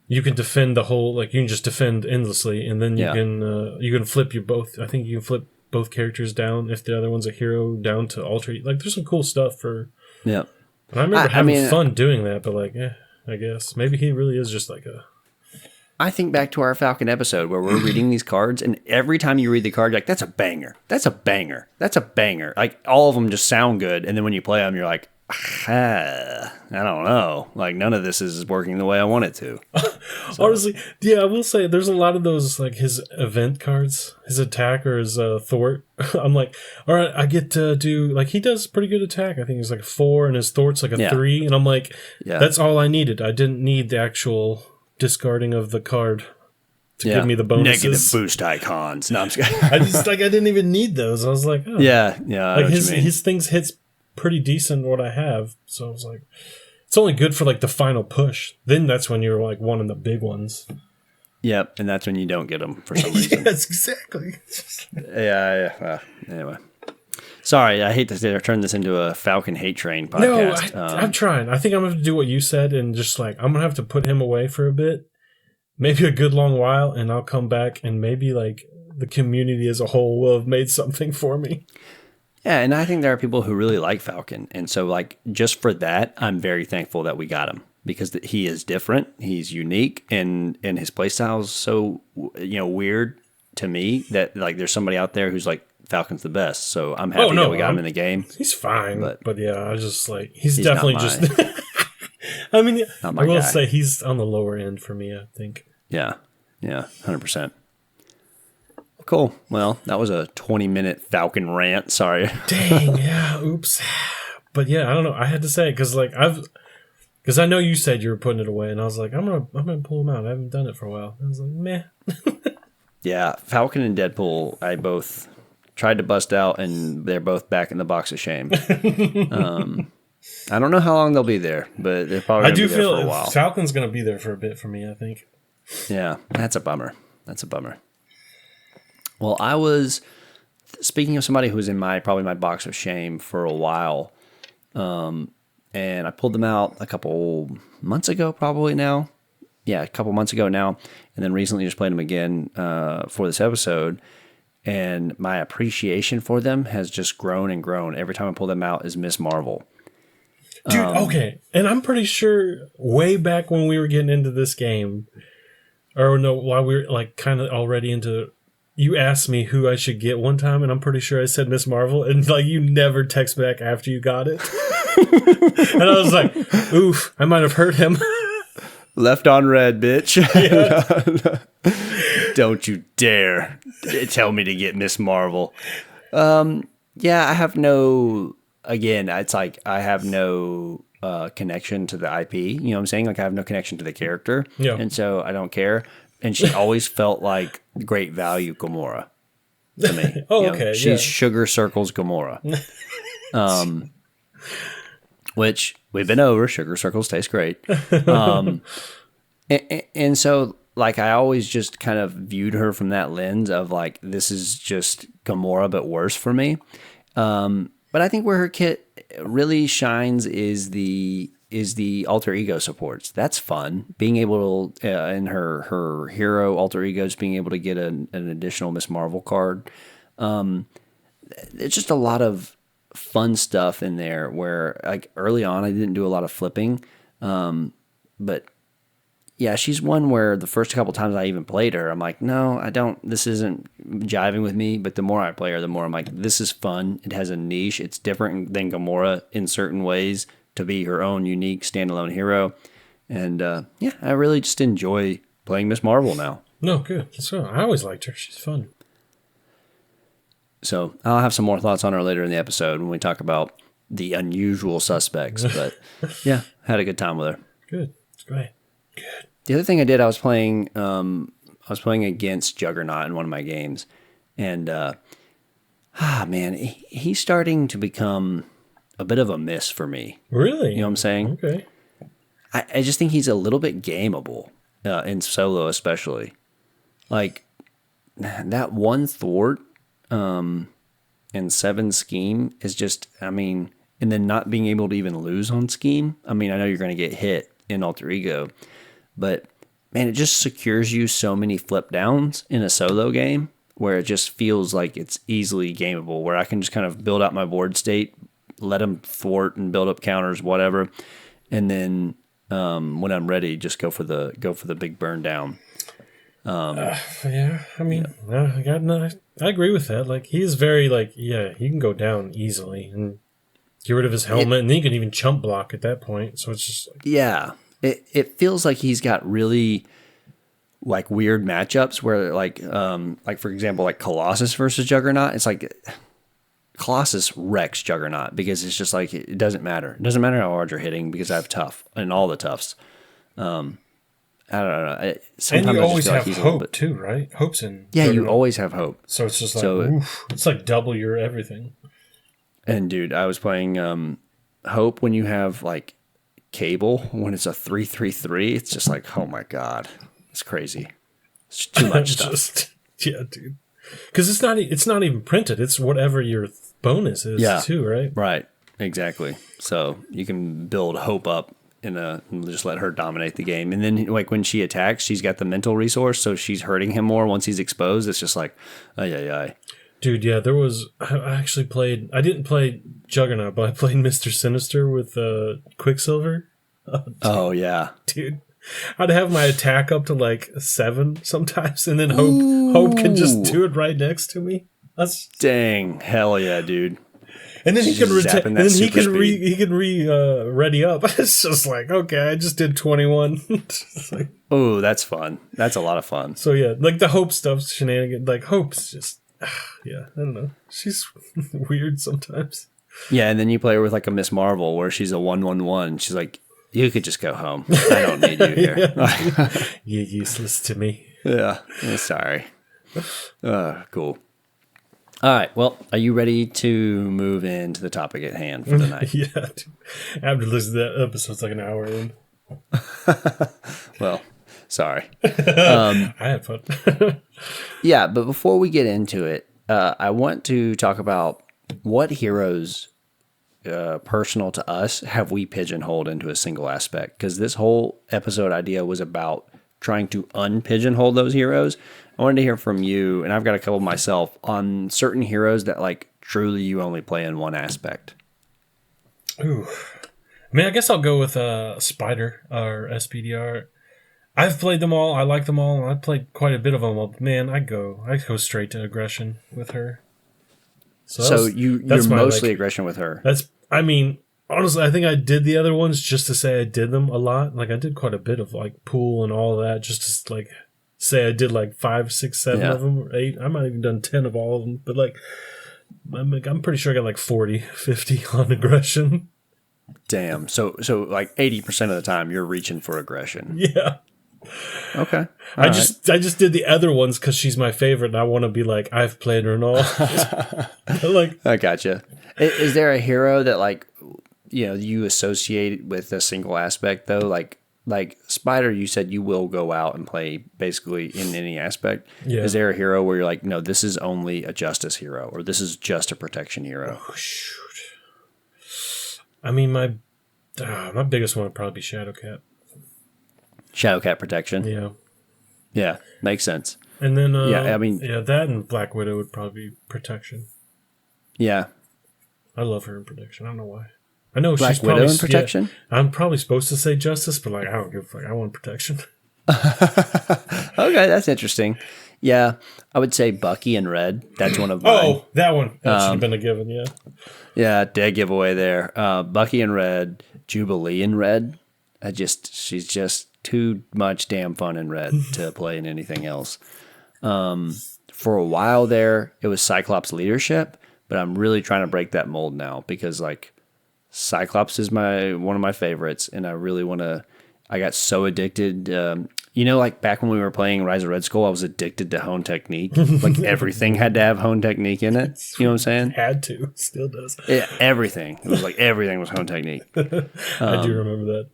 you can defend the whole, like, you can just defend endlessly, and then you can flip I think you can flip both characters down if the other one's a hero down to alter. Like, there's some cool stuff for. Yeah. And I remember having fun doing that, but like, I guess maybe he really is just like a. I think back to our Falcon episode where we're reading these cards, and every time you read the card, you're like, that's a banger. That's a banger. That's a banger. Like, all of them just sound good, and then when you play them, you're like, I don't know. Like, none of this is working the way I want it to. So. Honestly, yeah, I will say there's a lot of those, like, his event cards, his attack or his thwart. I'm like, all right, I get to do, like, he does pretty good attack. I think it's like a 4, and his thwart's like a 3, and I'm like, that's all I needed. I didn't need the actual discarding of the card to give me the bonuses. Negative boost icons. No, I'm just I didn't even need those. I was like, oh. Yeah. Like, his things hits pretty decent what I have. So I was like, it's only good for like the final push. Then that's when you're like one of the big ones. Yep, and that's when you don't get them for some reason. Yes, exactly. Yeah. Anyway. Sorry, I hate to turn this into a Falcon hate train podcast. No, I'm trying. I think I'm going to do what you said and just like, I'm going to have to put him away for a bit. Maybe a good long while, and I'll come back and maybe like the community as a whole will have made something for me. Yeah, and I think there are people who really like Falcon. And so, like, just for that, I'm very thankful that we got him because he is different. He's unique, and his playstyle is so, weird to me that, like, there's somebody out there who's like, Falcon's the best. So I'm happy that we got him in the game. He's fine. But yeah, I just like, he's definitely just. I mean, I will say he's on the lower end for me, I think. Yeah, 100%. Cool. Well, that was a 20-minute Falcon rant. Sorry. Dang, yeah, oops. But yeah, I don't know. I had to say it because like because I know you said you were putting it away, and I was like, I'm gonna pull them out. I haven't done it for a while. I was like, meh. Yeah, Falcon and Deadpool, I both tried to bust out, and they're both back in the box of shame. I don't know how long they'll be there, but they're probably gonna be there for a while. Falcon's gonna be there for a bit for me, I think. Yeah, that's a bummer. Well, I was speaking of somebody who was in probably my box of shame for a while, and I pulled them out a couple months ago, probably now. Yeah, a couple months ago now, and then recently just played them again for this episode, and my appreciation for them has just grown and grown. Every time I pull them out is Miss Marvel. Dude, okay, and I'm pretty sure way back when we were getting into this game, or no, while we were like kind of already into. You asked me who I should get one time, and I'm pretty sure I said Miss Marvel, and like you never text back after you got it. And I was like, oof, I might have hurt him. Left on red, bitch. Yeah. Don't you dare tell me to get Miss Marvel. Yeah, I have no, again, it's like I have no connection to the IP. You know what I'm saying? Like I have no connection to the character. Yeah. And so I don't care. And she always felt like great value Gamora to me. Okay. She's Sugar Circle's Gamora. Which we've been over. Sugar Circles taste great. And so, like, I always just kind of viewed her from that lens of, like, this is just Gamora, but worse for me. But I think where her kit really shines is the alter ego supports. That's fun. Being able to, in her hero alter egos, being able to get an additional Miss Marvel card. It's just a lot of fun stuff in there where, like, early on I didn't do a lot of flipping. But yeah, she's one where the first couple times I even played her, I'm like, no, I don't, this isn't jiving with me. But the more I play her, the more I'm like, this is fun. It has a niche. It's different than Gamora in certain ways, to be her own unique standalone hero. And yeah, I really just enjoy playing Miss Marvel now. No, good. So I always liked her. She's fun. So I'll have some more thoughts on her later in the episode when we talk about the unusual suspects. But yeah, had a good time with her. Good. It's great. Good. The other thing I did, I was playing against Juggernaut in one of my games. And man, he's starting to become a bit of a miss for me. Really? You know what I'm saying? Okay. I just think he's a little bit gameable in solo, especially. like that one thwart and 7 scheme is just, I mean, and then not being able to even lose on scheme. I mean, I know you're going to get hit in alter ego, but man, it just secures you so many flip downs in a solo game where it just feels like it's easily gameable, where I can just kind of build out my board state, let them thwart and build up counters, whatever, and then when I'm ready, just go for the big burn down. Yeah, I mean, I agree with that. Like, he's very, like, yeah, he can go down easily and get rid of his helmet, and then he can even chump block at that point. So it's just like, yeah, it feels like he's got really like weird matchups where like for example, like Colossus versus Juggernaut. It's like Colossus wrecks Juggernaut because it's just like it doesn't matter. It doesn't matter how hard you're hitting because I have tough and all the toughs. I don't know. Sometimes and you I always just feel have like he's hope too, right? Hope's in. Yeah, you Juggernaut. always have hope. So it's just like, oof, it's like double your everything. And dude, I was playing Hope when you have like Cable when it's a 3/3/3. It's just like, oh my god, it's crazy. It's too much stuff. Yeah, dude. Because it's not even printed. It's whatever your bonus is too, right? Right. Exactly. So you can build Hope up and just let her dominate the game. And then like when she attacks, she's got the mental resource, so she's hurting him more once he's exposed. It's just like, ay. Dude, yeah, I actually played, I didn't play Juggernaut, but I played Mr. Sinister with Quicksilver. Oh yeah. Dude, I'd have my attack up to like 7 sometimes, and then Hope can just do it right next to me. Dang, hell yeah, dude. And then he can ready up. It's just like, okay, I just did 21. Like, oh, that's fun. That's a lot of fun. so yeah, like the Hope stuff, shenanigans. Like Hope's just, yeah, I don't know. She's weird sometimes. Yeah, and then you play her with like a Miss Marvel where she's a 1/1/1. She's like, you could just go home. I don't need you here. You're useless to me. Yeah, sorry. Cool. All right. Well, are you ready to move into the topic at hand for the night? Yeah. Dude. After listening to that episode, it's like an hour in. Well, sorry. I had fun. Yeah, but before we get into it, I want to talk about what heroes, personal to us, have we pigeonholed into a single aspect? Because this whole episode idea was about trying to unpigeonhole those heroes. I wanted to hear from you, and I've got a couple myself, on certain heroes that like truly you only play in one aspect. Ooh. I mean, I guess I'll go with Spider or SPDR. I've played them all. I like them all. I've played quite a bit of them. But man, I go straight to aggression with her. So you're mostly aggression with her. I mean, honestly, I think I did the other ones just to say I did them a lot. Like I did quite a bit of like pool and all of that, just to like say I did like 5, 6, 7 of them, or 8. I might have even done 10 of all of them. But like, I'm pretty sure I got like 40, 50 on aggression. Damn. So like 80% of the time you're reaching for aggression. Yeah. Okay. I just did the other ones because she's my favorite, and I want to be like, I've played her and all. Like, I gotcha. Is there a hero that like, you know, you associate with a single aspect though? Like Spider, you said you will go out and play basically in any aspect. Yeah. Is there a hero where you're like, no, this is only a justice hero, or this is just a protection hero? Oh, shoot. I mean, my biggest one would probably be Shadowcat. Shadowcat protection. Yeah. Yeah, makes sense. And then, that and Black Widow would probably be protection. Yeah. I love her in protection. I don't know why. I know Black she's Widow probably in protection. Yeah, I'm probably supposed to say justice, but like I don't give a fuck. I want protection. Okay, that's interesting. Yeah, I would say Bucky in red. That's one of mine. Oh, that one. That should have been a given. Yeah. Yeah, dead giveaway there. Bucky in red, Jubilee in red. She's just too much damn fun in red to play in anything else. For a while there, it was Cyclops leadership, but I'm really trying to break that mold now because like Cyclops is one of my favorites, and I really want to. I got so addicted. Like back when we were playing Rise of Red Skull, I was addicted to Hone Technique. Like everything had to have Hone Technique in it. You know what I'm saying? Had to, still does. Yeah, everything. It was like everything was Hone Technique. I do remember that.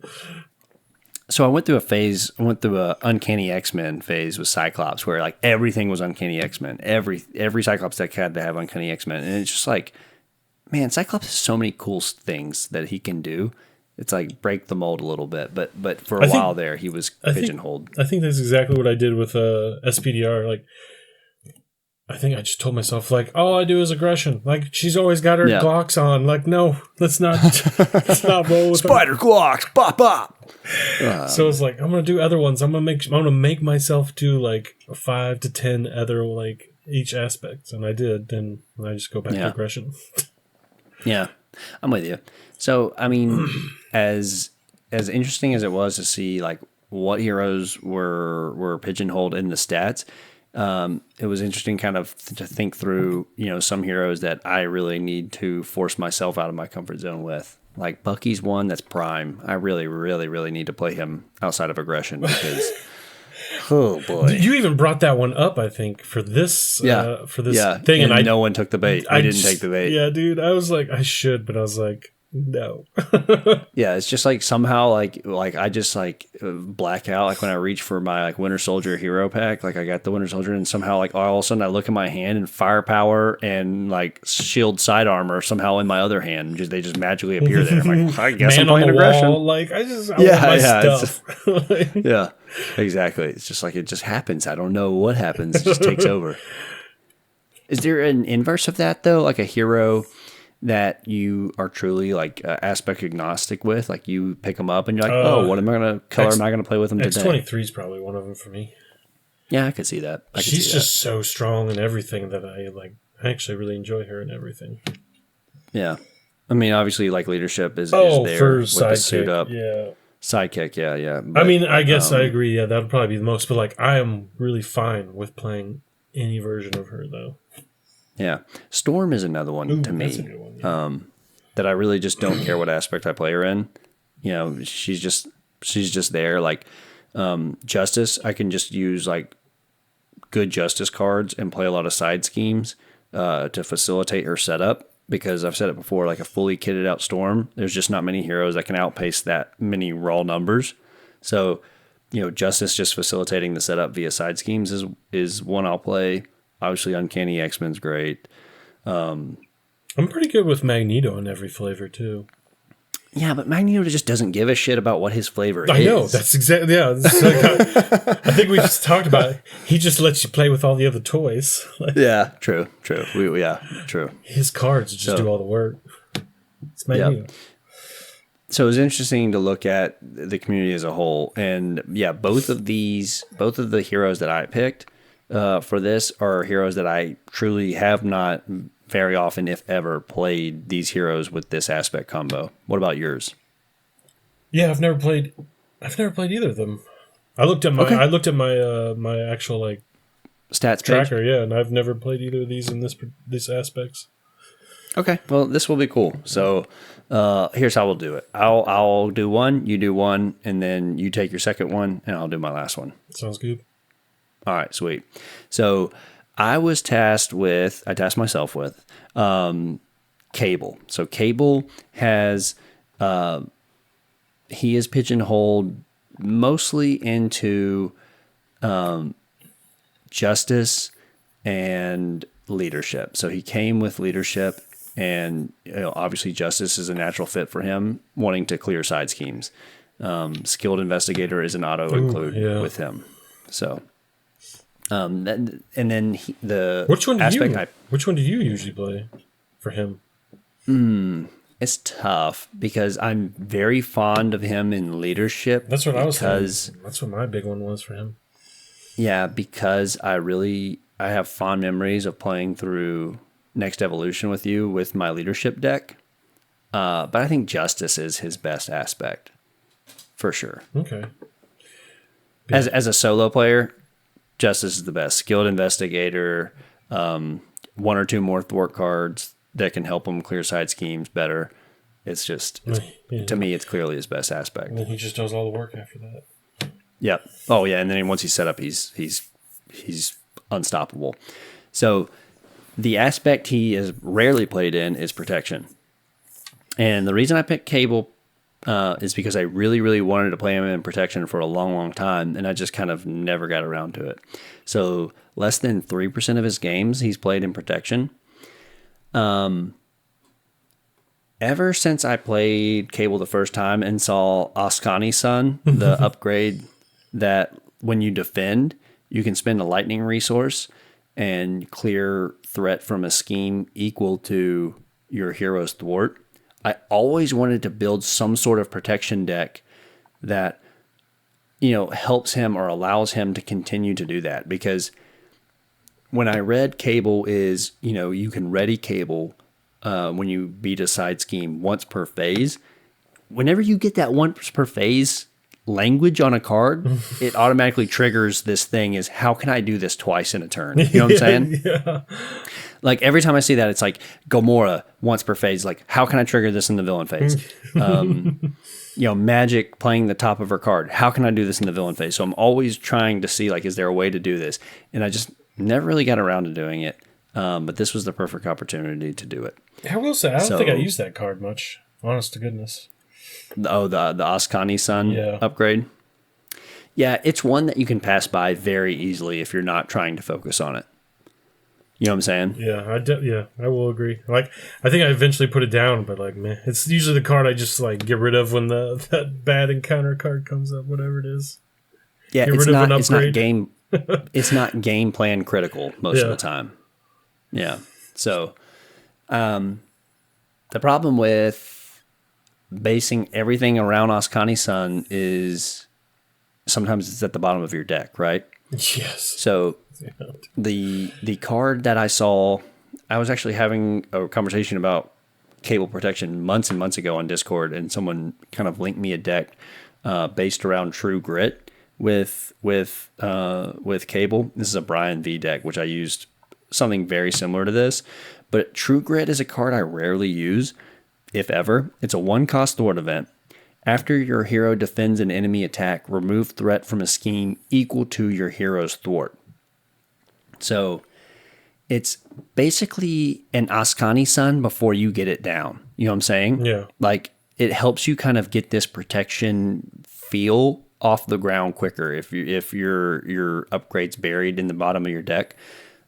So I went through a Uncanny X-Men phase with Cyclops, where like everything was Uncanny X-Men. Every Cyclops deck had to have Uncanny X-Men, and it's just like, man, Cyclops has so many cool things that he can do. It's like break the mold a little bit, but for a while there, he was pigeonholed. I think that's exactly what I did with SPDR. Like, I think I just told myself, like, all I do is aggression. Like, she's always got her Glocks on. Like, no, let's not roll with Spider Glocks, bop bop. So it's like, I'm gonna do other ones. I'm gonna make myself do like 5 to 10 other like each aspects, and I did. Then I just go back to aggression. Yeah, I'm with you. So I mean, as interesting as it was to see like what heroes were pigeonholed in the stats, it was interesting kind of to think through, some heroes that I really need to force myself out of my comfort zone with. Like Bucky's one that's prime. I really, really, really need to play him outside of aggression because, oh boy! You even brought that one up, I think, for this thing, and no one took the bait. I didn't take the bait. Yeah, dude. I was like, I should, but I was like, no. Yeah, it's just like somehow like I just like black out like when I reach for my like Winter Soldier hero pack. Like I got the Winter Soldier, and somehow like all of a sudden I look at my hand and firepower and like shield side armor somehow in my other hand. They just magically appear there. I'm like, I guess I'm playing aggression. Wall, like I want my stuff. Yeah, exactly. It's just like it just happens. I don't know what happens. It just takes over. Is there an inverse of that though? Like a hero that you are truly like aspect agnostic with, like you pick them up and you're like, what am I going to play with them today? X-23 is probably one of them for me. Yeah, I could see that. She's just so strong in everything that I like. I actually really enjoy her in everything. Yeah, I mean, obviously, like leadership is there for with the suit up. Yeah, sidekick. Yeah. But, I mean, I guess I agree. Yeah, that would probably be the most. But like, I am really fine with playing any version of her, though. Yeah, Storm is another one to me. That's a good one, yeah. That I really just don't care what aspect I play her in. She's just there. Like Justice, I can just use like good Justice cards and play a lot of side schemes to facilitate her setup. Because I've said it before, like a fully kitted out Storm, there's just not many heroes that can outpace that many raw numbers. So, Justice just facilitating the setup via side schemes is one I'll play. Obviously, Uncanny X-Men's great. I'm pretty good with Magneto in every flavor, too. Yeah, but Magneto just doesn't give a shit about what his flavor is. I know. That's exactly, yeah. I think we just talked about it. He just lets you play with all the other toys. Yeah, true. True. His cards just do all the work. It's Magneto. Yep. So it was interesting to look at the community as a whole. And yeah, both of the heroes that I picked for this are heroes that I truly have not very often, if ever, played these heroes with this aspect combo. What about yours? Yeah, I've never played either of them. I looked at my my actual like stats tracker, page? yeah, and I've never played either of these in this aspects. Okay, well, this will be cool. So here's how we'll do it. I'll do one, you do one, and then you take your second one, and I'll do my last one. Sounds good. All right, sweet. So I tasked myself with Cable. So Cable has, he is pigeonholed mostly into justice and leadership. So he came with leadership, and obviously justice is a natural fit for him, wanting to clear side schemes. Skilled investigator is an auto include with him. So. And then which one do you usually play for him? It's tough because I'm very fond of him in leadership. That's what I was saying. That's what my big one was for him. Yeah, because I have fond memories of playing through Next Evolution with you with my leadership deck. But I think Justice is his best aspect for sure. Okay. As a solo player, Justice is the best. Skilled investigator, one or two more thwart cards that can help him clear side schemes better. It's just, to me, it's clearly his best aspect. And then he just does all the work after that. Yep. Oh yeah, and then once he's set up, he's unstoppable. So the aspect he is rarely played in is protection. And the reason I picked Cable is because I really, really wanted to play him in protection for a long, long time, and I just kind of never got around to it. So less than 3% of his games he's played in protection. Ever since I played Cable the first time and saw Ascani's Son, the upgrade that when you defend, you can spend a lightning resource and clear threat from a scheme equal to your hero's thwart. I always wanted to build some sort of protection deck that, helps him or allows him to continue to do that. Because when I read Cable is, you can ready Cable when you beat a side scheme once per phase. Whenever you get that once per phase language on a card, it automatically triggers this thing is, how can I do this twice in a turn? You know what I'm saying? Yeah. Like every time I see that, it's like Gomorrah once per phase. Like, how can I trigger this in the villain phase? Magic playing the top of her card. How can I do this in the villain phase? So I'm always trying to see, like, is there a way to do this? And I just never really got around to doing it. But this was the perfect opportunity to do it. I will say, I don't think I used that card much. Honest to goodness. The Ascani's Son upgrade. Yeah, it's one that you can pass by very easily if you're not trying to focus on it. You know what I'm saying? Yeah, I will agree. Like, I think I eventually put it down, but like, man, it's usually the card I just like get rid of when that bad encounter card comes up, whatever it is. Yeah, it's not game. It's not game plan critical most of the time. Yeah. So, the problem with basing everything around Ascani's Son is sometimes it's at the bottom of your deck, right? Yes. So the card that I saw, I was actually having a conversation about Cable protection months and months ago on Discord, and someone kind of linked me a deck based around True Grit with Cable. This is a Brian V deck, which I used something very similar to this, but True Grit is a card I rarely use, if ever. It's a 1-cost thwart event. After your hero defends an enemy attack, remove threat from a scheme equal to your hero's thwart. So it's basically an Ascani's Son before you get it down. You know what I'm saying? Yeah. Like, it helps you kind of get this protection feel off the ground quicker if your upgrade's buried in the bottom of your deck.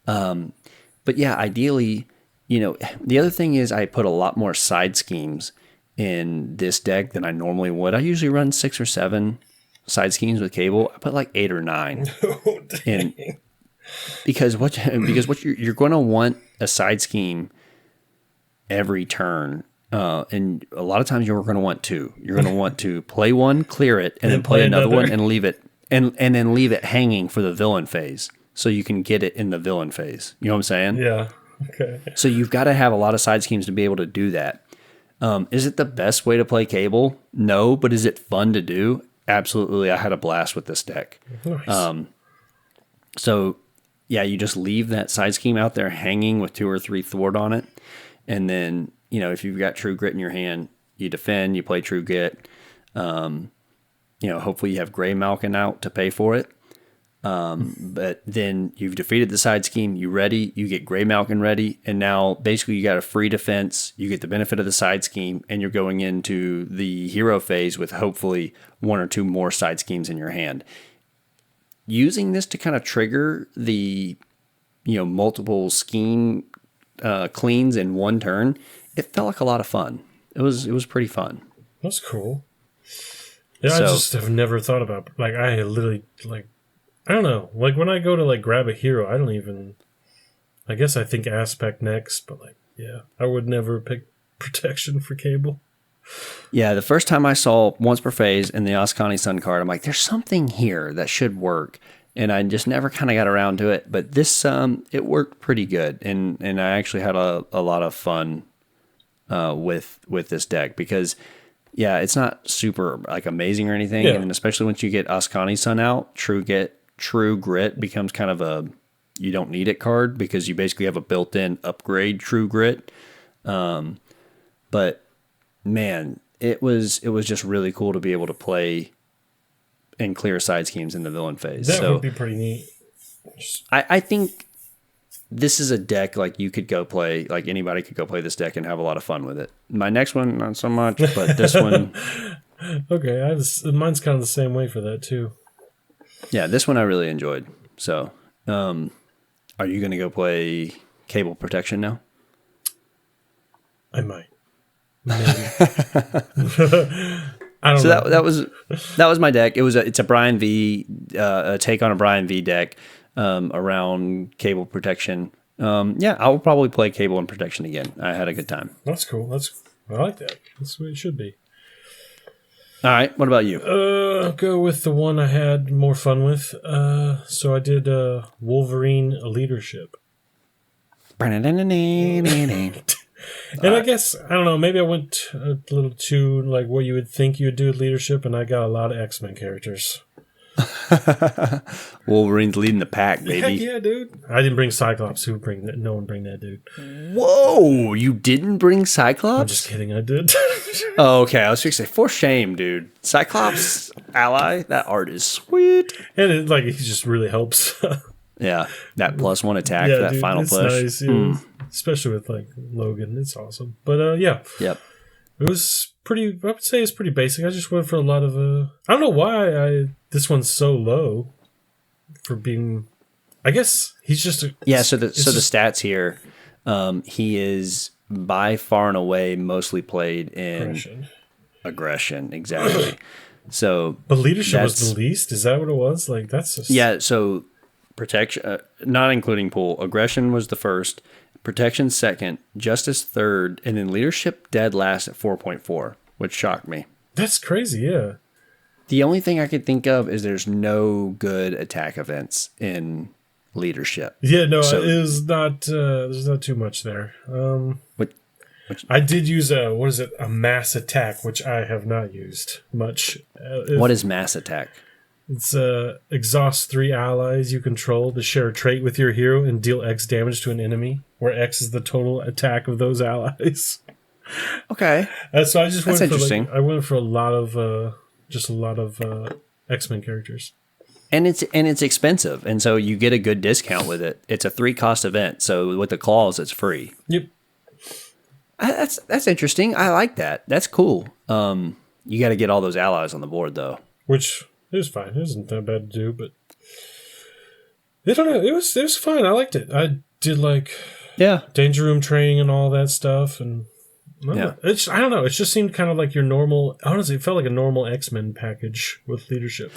But yeah, ideally, the other thing is I put a lot more side schemes in this deck than I normally would. I usually run 6 or 7 side schemes with Cable. I put like 8 or 9. Oh, dang. Because you're going to want a side scheme every turn. And a lot of times you're going to want 2. You're going to want to play one, clear it, and then play another one and leave it and then leave it hanging for the villain phase. So you can get it in the villain phase. You know what I'm saying? Yeah. Okay. So you've got to have a lot of side schemes to be able to do that. Is it the best way to play Cable? No, but is it fun to do? Absolutely. I had a blast with this deck. Nice. So yeah, you just leave that side scheme out there hanging with 2 or 3 thwart on it. And then, if you've got True Grit in your hand, you defend, you play True Grit. Hopefully you have Gray Malkin out to pay for it. But then you've defeated the side scheme, you get Gray Malkin ready, and now basically you got a free defense, you get the benefit of the side scheme, and you're going into the hero phase with hopefully 1 or 2 more side schemes in your hand. Using this to kind of trigger the, multiple scheme cleans in one turn, it felt like a lot of fun. It was pretty fun. That's cool. Yeah, So, I just have never thought about, like, I literally, like, I don't know. Like, when I go to, like, grab a hero, I don't even... I guess I think Aspect next, but, like, yeah. I would never pick Protection for Cable. Yeah, the first time I saw once per phase in the Ascani's Son card, I'm like, there's something here that should work. And I just never kind of got around to it. But this, it worked pretty good. And I actually had a lot of fun with this deck because... Yeah, it's not super like amazing or anything. Yeah. And especially once you get Ascani's Son out, True Grit becomes kind of a you don't need it card because you basically have a built-in upgrade True Grit. But man, it was just really cool to be able to play and clear side schemes in the villain phase. That would be pretty neat. I think this is a deck like you could go play, like anybody could go play this deck and have a lot of fun with it. My next one, not so much, but this one, Okay, mine's kind of the same way for that too. Yeah, this one I really enjoyed. So, are you going to go play Cable Protection now? I might. Maybe. I don't know. that was my deck. It's a Brian V, a take on a Brian V deck around Cable Protection. Yeah, I will probably play Cable and Protection again. I had a good time. That's cool. I like that. That's what it should be. All right, what about you? I'll go with the one I had more fun with. So I did Wolverine Leadership. And I guess, I don't know, maybe I went a little too like what you would think you would do with Leadership, and I got a lot of X-Men characters. Wolverine's leading the pack, baby. Heck yeah, dude. I didn't bring Cyclops. Who would bring that? No one bring that, dude. Whoa, you didn't bring Cyclops? I'm just kidding, I did. Oh, okay. I was going to say, for shame, dude. Cyclops ally, that art is sweet. And he just really helps. Yeah, that +1 attack, Yeah, that dude, final it's push. nice, yeah. Especially with Logan, it's awesome. But yeah, Yep. it was pretty. I would say it's pretty basic. I just went for a lot of. I don't know why this one's so low for being. I guess he's just. So the stats here, he is by far and away mostly played in aggression. Exactly. So, but leadership was the least. Is that what it was? Like that's just... Yeah. So protection, not including pool, aggression was the first, protection second, justice third, and then leadership dead last at 4.4, which shocked me. That's crazy. Yeah. The only thing I could think of is there's no good attack events in leadership. Yeah. No, it is not. There's not too much there. I did use a mass attack, which I have not used much. What is mass attack? It's exhaust 3 allies you control to share a trait with your hero and deal X damage to an enemy, where X is the total attack of those allies. Okay, so I just went That's interesting. I went for a lot of X-Men characters. And it's expensive, and so you get a good discount with it. It's a 3-cost event, so with the claws, it's free. Yep. That's interesting. I like that. That's cool. You got to get all those allies on the board, though. Which is fine. It wasn't that bad to do, but I don't know. It was fine. I liked it. I did danger room training and all that stuff, and I don't know. It just seemed kind of like your normal. Honestly, it felt like a normal X-Men package with leadership.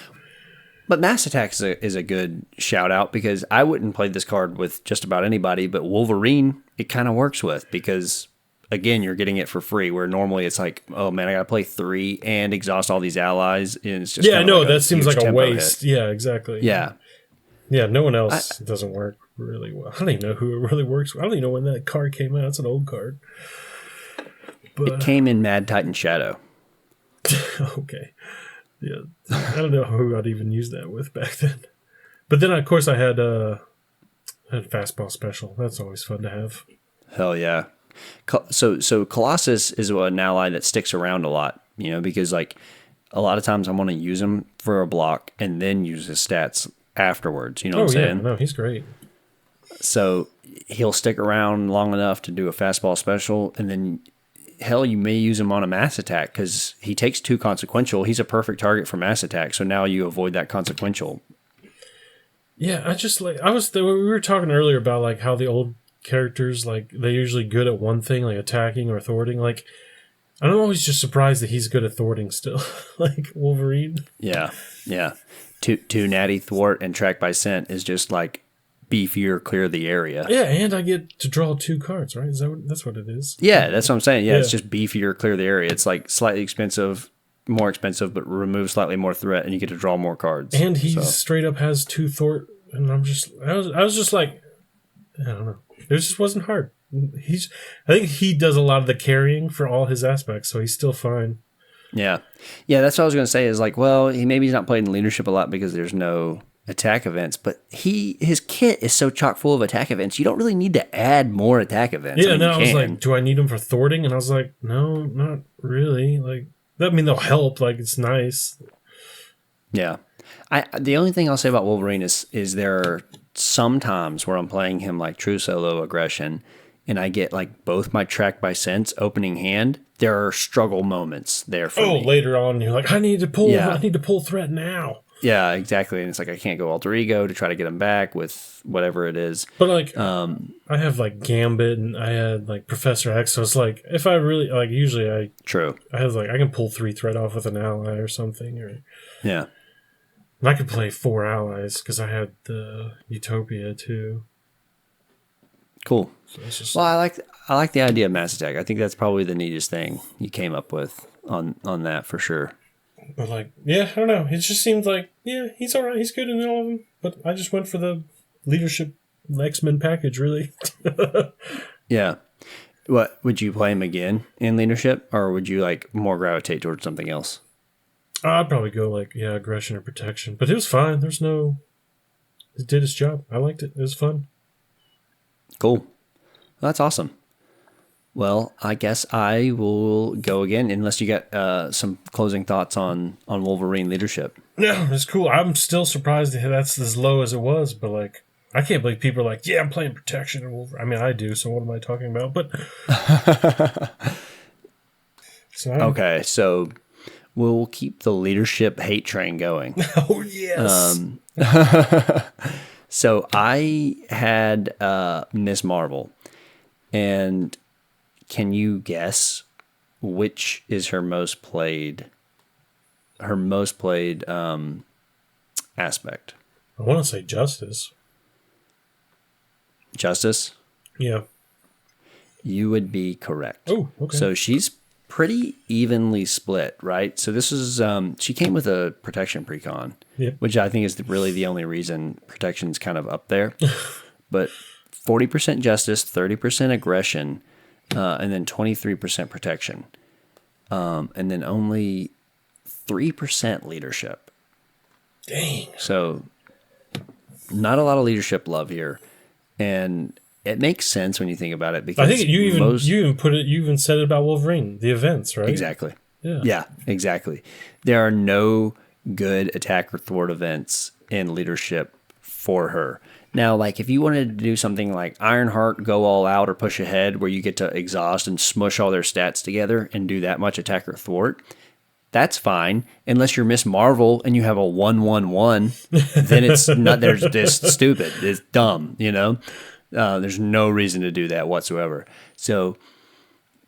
But Mass Attack is a good shout out because I wouldn't play this card with just about anybody, but Wolverine it kind of works with because. Again, you're getting it for free, where normally it's like, oh man, I got to play 3 and exhaust all these allies. And it's just that seems like a waste. Hit. Yeah, exactly. Yeah. Yeah, no one else doesn't work really well. I don't even know who it really works with. I don't even know when that card came out. It's an old card. But, it came in Mad Titan Shadow. Okay. Yeah. I don't know who I'd even use that with back then. But then, of course, I had Fastball Special. That's always fun to have. Hell yeah. So Colossus is an ally that sticks around a lot, because a lot of times I want to use him for a block and then use his stats afterwards. You know what I'm saying? No, he's great. So he'll stick around long enough to do a fastball special, and then hell, you may use him on a mass attack because he takes 2 consequential. He's a perfect target for mass attack. So now you avoid that consequential. Yeah, we were talking earlier about how the old characters they're usually good at one thing, like attacking or thwarting. I'm always just surprised that he's good at thwarting still. Wolverine. Yeah. Two natty thwart and track by scent is just beefier, clear the area. Yeah, and I get to draw 2 cards, right? That's what it is? Yeah, that's what I'm saying. Yeah, it's just beefier, clear the area. It's slightly expensive, more expensive, but remove slightly more threat, and you get to draw more cards. And he straight up has 2 thwart, and I was just I don't know. It just wasn't hard. I think he does a lot of the carrying for all his aspects, so he's still fine. Yeah. That's what I was going to say. Is he's not played in leadership a lot because there's no attack events, but his kit is so chock full of attack events. You don't really need to add more attack events. Yeah. I was like, do I need them for thwarting? And I was like, no, not really. They'll help. It's nice. Yeah. The only thing I'll say about Wolverine is there are some times where I'm playing him true solo aggression, and I get like both my track by sense opening hand, there are struggle moments there for me. Later on, you're like, I need to pull threat now. Yeah, exactly. And it's like I can't go alter ego to try to get them back with whatever it is. But like, I have like Gambit and I had like Professor X. So it's like, if I really like, usually I have like, I can pull 3 threat off with an ally or something. Yeah. And I could play 4 allies because I had the Utopia too. Cool. So it's just, Well, I like the idea of Mass Attack. I think that's probably the neatest thing you came up with on that for sure. but like, yeah, I don't know. It just seems like, yeah, he's all right. He's good in all of them. But I just went for the leadership X-Men package, really. Yeah. What would you play him again in leadership, or would you like more gravitate towards something else? I'd probably go like, yeah, aggression or protection. But it was fine. It did its job. I liked it. It was fun. Cool. Well, that's awesome. Well, I guess I will go again, unless you got some closing thoughts on Wolverine leadership. No, it's cool. I'm still surprised that that's as low as it was, but like, I can't believe people are like, yeah, I'm playing protection. I mean, I do, so what am I talking about? But okay, so we'll keep the leadership hate train going. Oh, yes. So I had Miss Marvel, and can you guess which is her most played aspect? I want to say Justice. Justice? Yeah. You would be correct. Oh, okay. So she's pretty evenly split, right? So this is she came with a protection precon, Yep. which I think is really the only reason protection's kind of up there. But 40% justice, 30% aggression, and then 23% protection, and then only 3% leadership. Dang. So not a lot of leadership love here, and it makes sense when you think about it, because I think you even said it about Wolverine, the events, right? Exactly. Yeah. Yeah, exactly. There are no good attack or thwart events in leadership for her. Now, like if you wanted to do something like Ironheart, go all out or push ahead, where you get to exhaust and smush all their stats together and do that much attack or thwart, that's fine, unless you're Miss Marvel and you have a 1-1-1. Then it's not. There's just stupid. It's dumb. You know, there's no reason to do that whatsoever. So,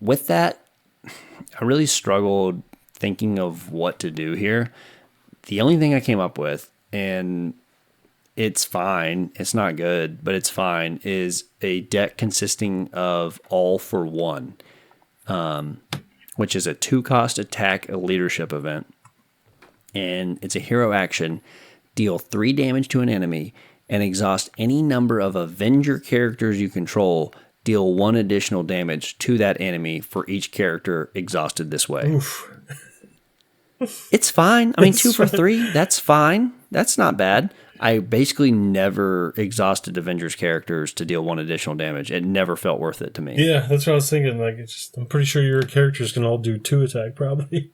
with that, I really struggled thinking of what to do here. The only thing I came up with, and it's fine, it's not good, but it's fine, is a deck consisting of All for One, which is a 2-cost attack leadership event. And it's a hero action. Deal 3 damage to an enemy and exhaust any number of Avenger characters you control. Deal 1 additional damage to that enemy for each character exhausted this way. Oof. It's fine. I mean, 2 for 3, that's fine. That's not bad. I basically never exhausted Avengers characters to deal 1 additional damage. It never felt worth it to me. Yeah, that's what I was thinking. Like, I'm pretty sure your characters can all do 2 attack, probably.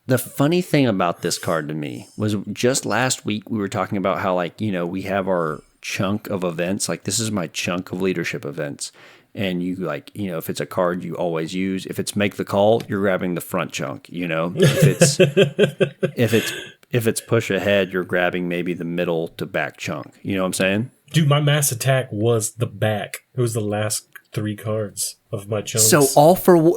The funny thing about this card to me was just last week we were talking about how, like, you know, we have our chunk of events. Like, this is my chunk of leadership events. And you, like, you know, if it's a card you always use, if it's make the call, you're grabbing the front chunk, you know. If it's push ahead, you're grabbing maybe the middle to back chunk. You know what I'm saying? Dude, my mass attack was the back. It was the last 3 cards of my chunks. So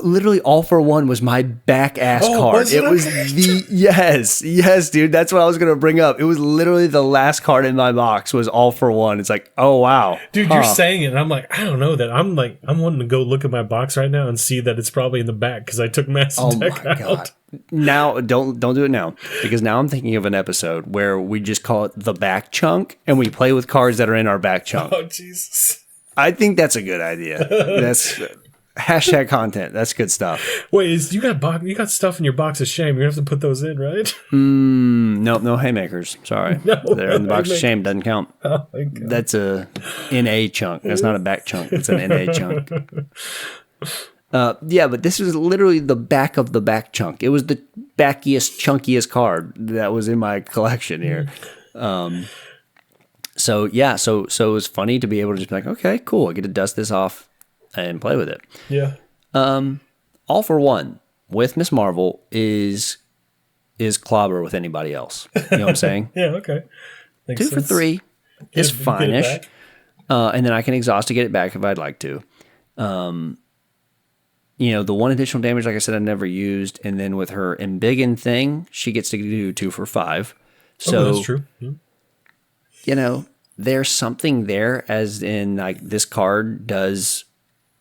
literally all for one was my back ass card. It was the yes, dude. That's what I was gonna bring up. It was literally the last card in my box was all for one. It's like, oh wow, dude, you're saying it, and I'm like, I don't know that. I'm wanting to go look at my box right now and see that it's probably in the back because I took mass attack out. God. Now don't do it now, because now I'm thinking of an episode where we just call it the back chunk and we play with cards that are in our back chunk. Oh Jesus. I think that's a good idea. That's hashtag content. That's good stuff. Wait, you got stuff in your box of shame. You have to put those in, right? No haymakers. Sorry, they're in the box of shame. Doesn't count. Oh my God. That's a NA chunk. That's not a back chunk. It's an NA chunk. Yeah, but this was literally the back of the back chunk. It was the backiest, chunkiest card that was in my collection here. So it was funny to be able to just be like, okay, cool. I get to dust this off and play with it. Yeah. All for One with Miss Marvel is clobber with anybody else. You know what I'm saying? Yeah, okay. Makes 2 sense. for 3 is Get it fine-ish. back. And then I can exhaust to get it back if I'd like to. The one additional damage, like I said, I never used. And then with her embiggen thing, she gets to do 2 for 5. So that's true. Yeah. There's something there, as in like this card does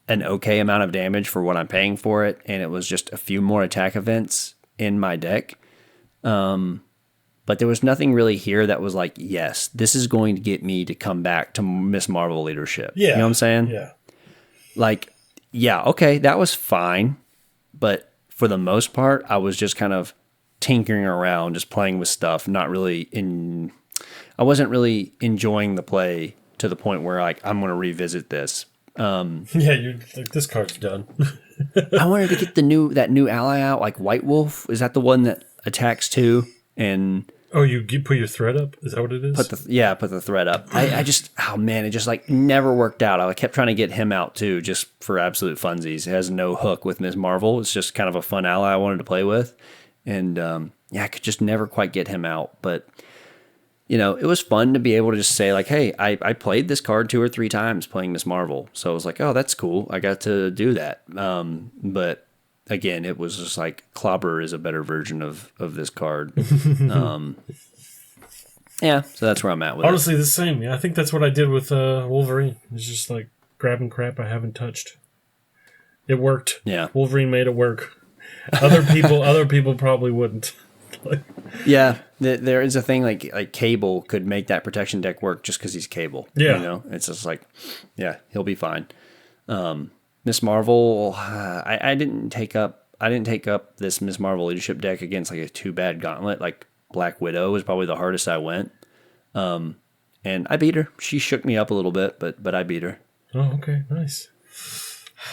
an okay amount of damage for what I'm paying for it, and it was just a few more attack events in my deck. But there was nothing really here that was like, yes, this is going to get me to come back to Miss Marvel leadership. Yeah. You know what I'm saying? Yeah. Like, yeah, okay, that was fine. But for the most part, I was just kind of tinkering around, just playing with stuff, I wasn't really enjoying the play to the point where like I'm going to revisit this. Yeah, you're like, this card's done. I wanted to get that new ally out, like White Wolf. Is that the one that attacks 2 and Oh, you put your thread up? Is that what it is? put the thread up? I just, oh man, it just like never worked out. I kept trying to get him out too, just for absolute funsies. It has no hook with Ms. Marvel. It's just kind of a fun ally I wanted to play with, and I could just never quite get him out. But it was fun to be able to just say like, hey, I played this card 2 or 3 times playing Ms. Marvel, so I was like, oh, that's cool. I got to do that. But again, it was just like Clobber is a better version of this card. Yeah, so that's where I'm at with Honestly, the same. Yeah, I think that's what I did with Wolverine. It's just like grabbing crap I haven't touched. It worked. Yeah. Wolverine made it work. Other people probably wouldn't. Yeah, there is a thing like Cable could make that protection deck work just because he's Cable. Yeah. It's just like, yeah, he'll be fine. Miss Marvel, I didn't take up this Miss Marvel leadership deck against like a 2-bad gauntlet. Like Black Widow was probably the hardest I went, and I beat her. She shook me up a little bit, but I beat her. Oh, okay, nice.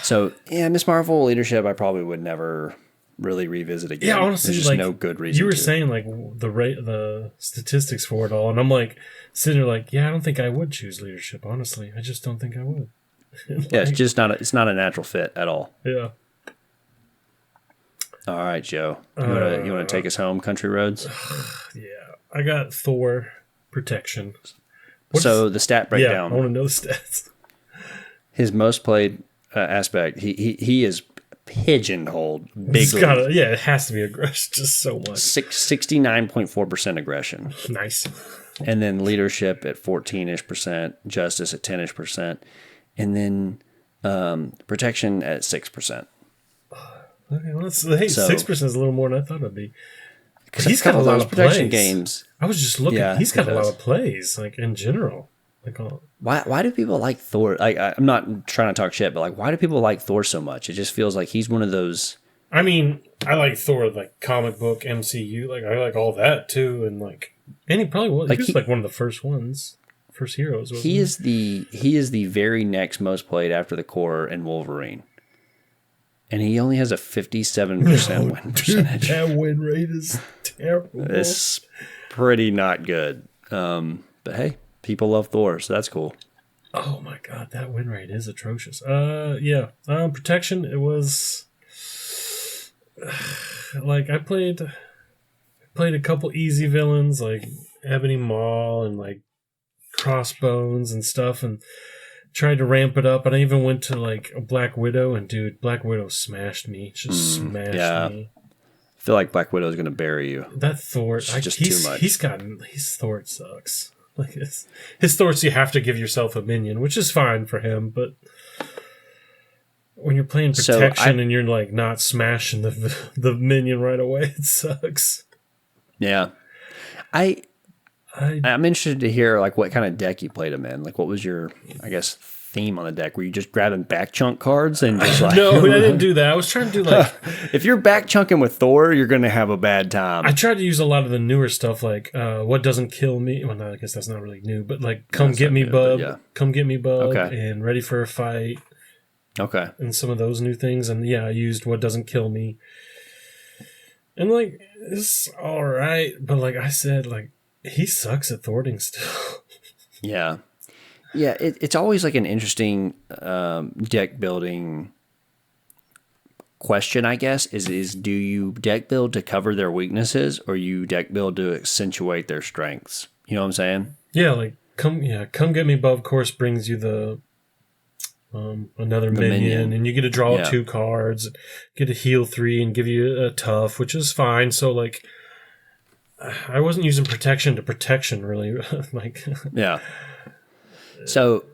So yeah, Miss Marvel leadership, I probably would never really revisit again. Yeah, honestly, there's just no good reason. You were to. saying like the statistics for it all, and I'm like sitting there like, yeah, I don't think I would choose leadership. Honestly, I just don't think I would. Yeah, it's just not a natural fit at all. Yeah. All right, Joe. You want to take us home, Country Roads? Yeah, I got Thor protection. The stat breakdown. Yeah, I want to know the stats. His most played aspect. He is pigeonholed bigly. It has to be aggression, just so much. 69.4% aggression. Nice. And then leadership at 14-ish%, justice at 10-ish%, and then protection at 6%. Okay, well, 6% is a little more than I thought it'd be. He's got a lot of protection plays. games. I was just looking. Yeah, he's got he a lot does. of plays, like in general. Like Why do people like Thor? I'm not trying to talk shit, but like, why do people like Thor so much? It just feels like he's one of those. I mean, I like Thor, like comic book MCU. Like I like all that too, and he probably was. He was like one of the first heroes. Wasn't He is the very next most played after the core and Wolverine, and he only has a 57% win percentage. That win rate is terrible. It's pretty not good. But hey, people love Thor, so that's cool. Oh my god, that win rate is atrocious. Yeah. Protection, it was like I played a couple easy villains like Ebony Maw and like Crossbones and stuff, and tried to ramp it up. And I even went to like a Black Widow, and dude, Black Widow smashed me. Just smashed me. I feel like Black Widow is going to bury you. That Thor, just too much. His Thor sucks. Like his Thors, you have to give yourself a minion, which is fine for him, but when you're playing protection and you're like not smashing the minion right away, it sucks. Yeah, I'm interested to hear like what kind of deck you played him in. Like, what was your, I guess, theme on the deck? Were you just grabbing back chunk cards and just like? No, I didn't do that. I was trying to do like. If you're back chunking with Thor, you're going to have a bad time. I tried to use a lot of the newer stuff, like "What Doesn't Kill Me." Well, no, I guess that's not really new, but like "Come Get Me, Bub," yeah. "Come Get Me, Bub," Okay. and "Ready for a Fight." Okay. And some of those new things, and yeah, I used "What Doesn't Kill Me," and like it's all right, but like I said, like he sucks at thwarting still. Yeah. Yeah, it's always like an interesting deck building question, I guess. Is do you deck build to cover their weaknesses, or you deck build to accentuate their strengths? You know what I'm saying? Yeah, like come get me above course brings you the another minion, and you get to draw 2 cards, get to heal 3, and give you a tough, which is fine. So like, I wasn't using protection to protection really. Like, yeah. So,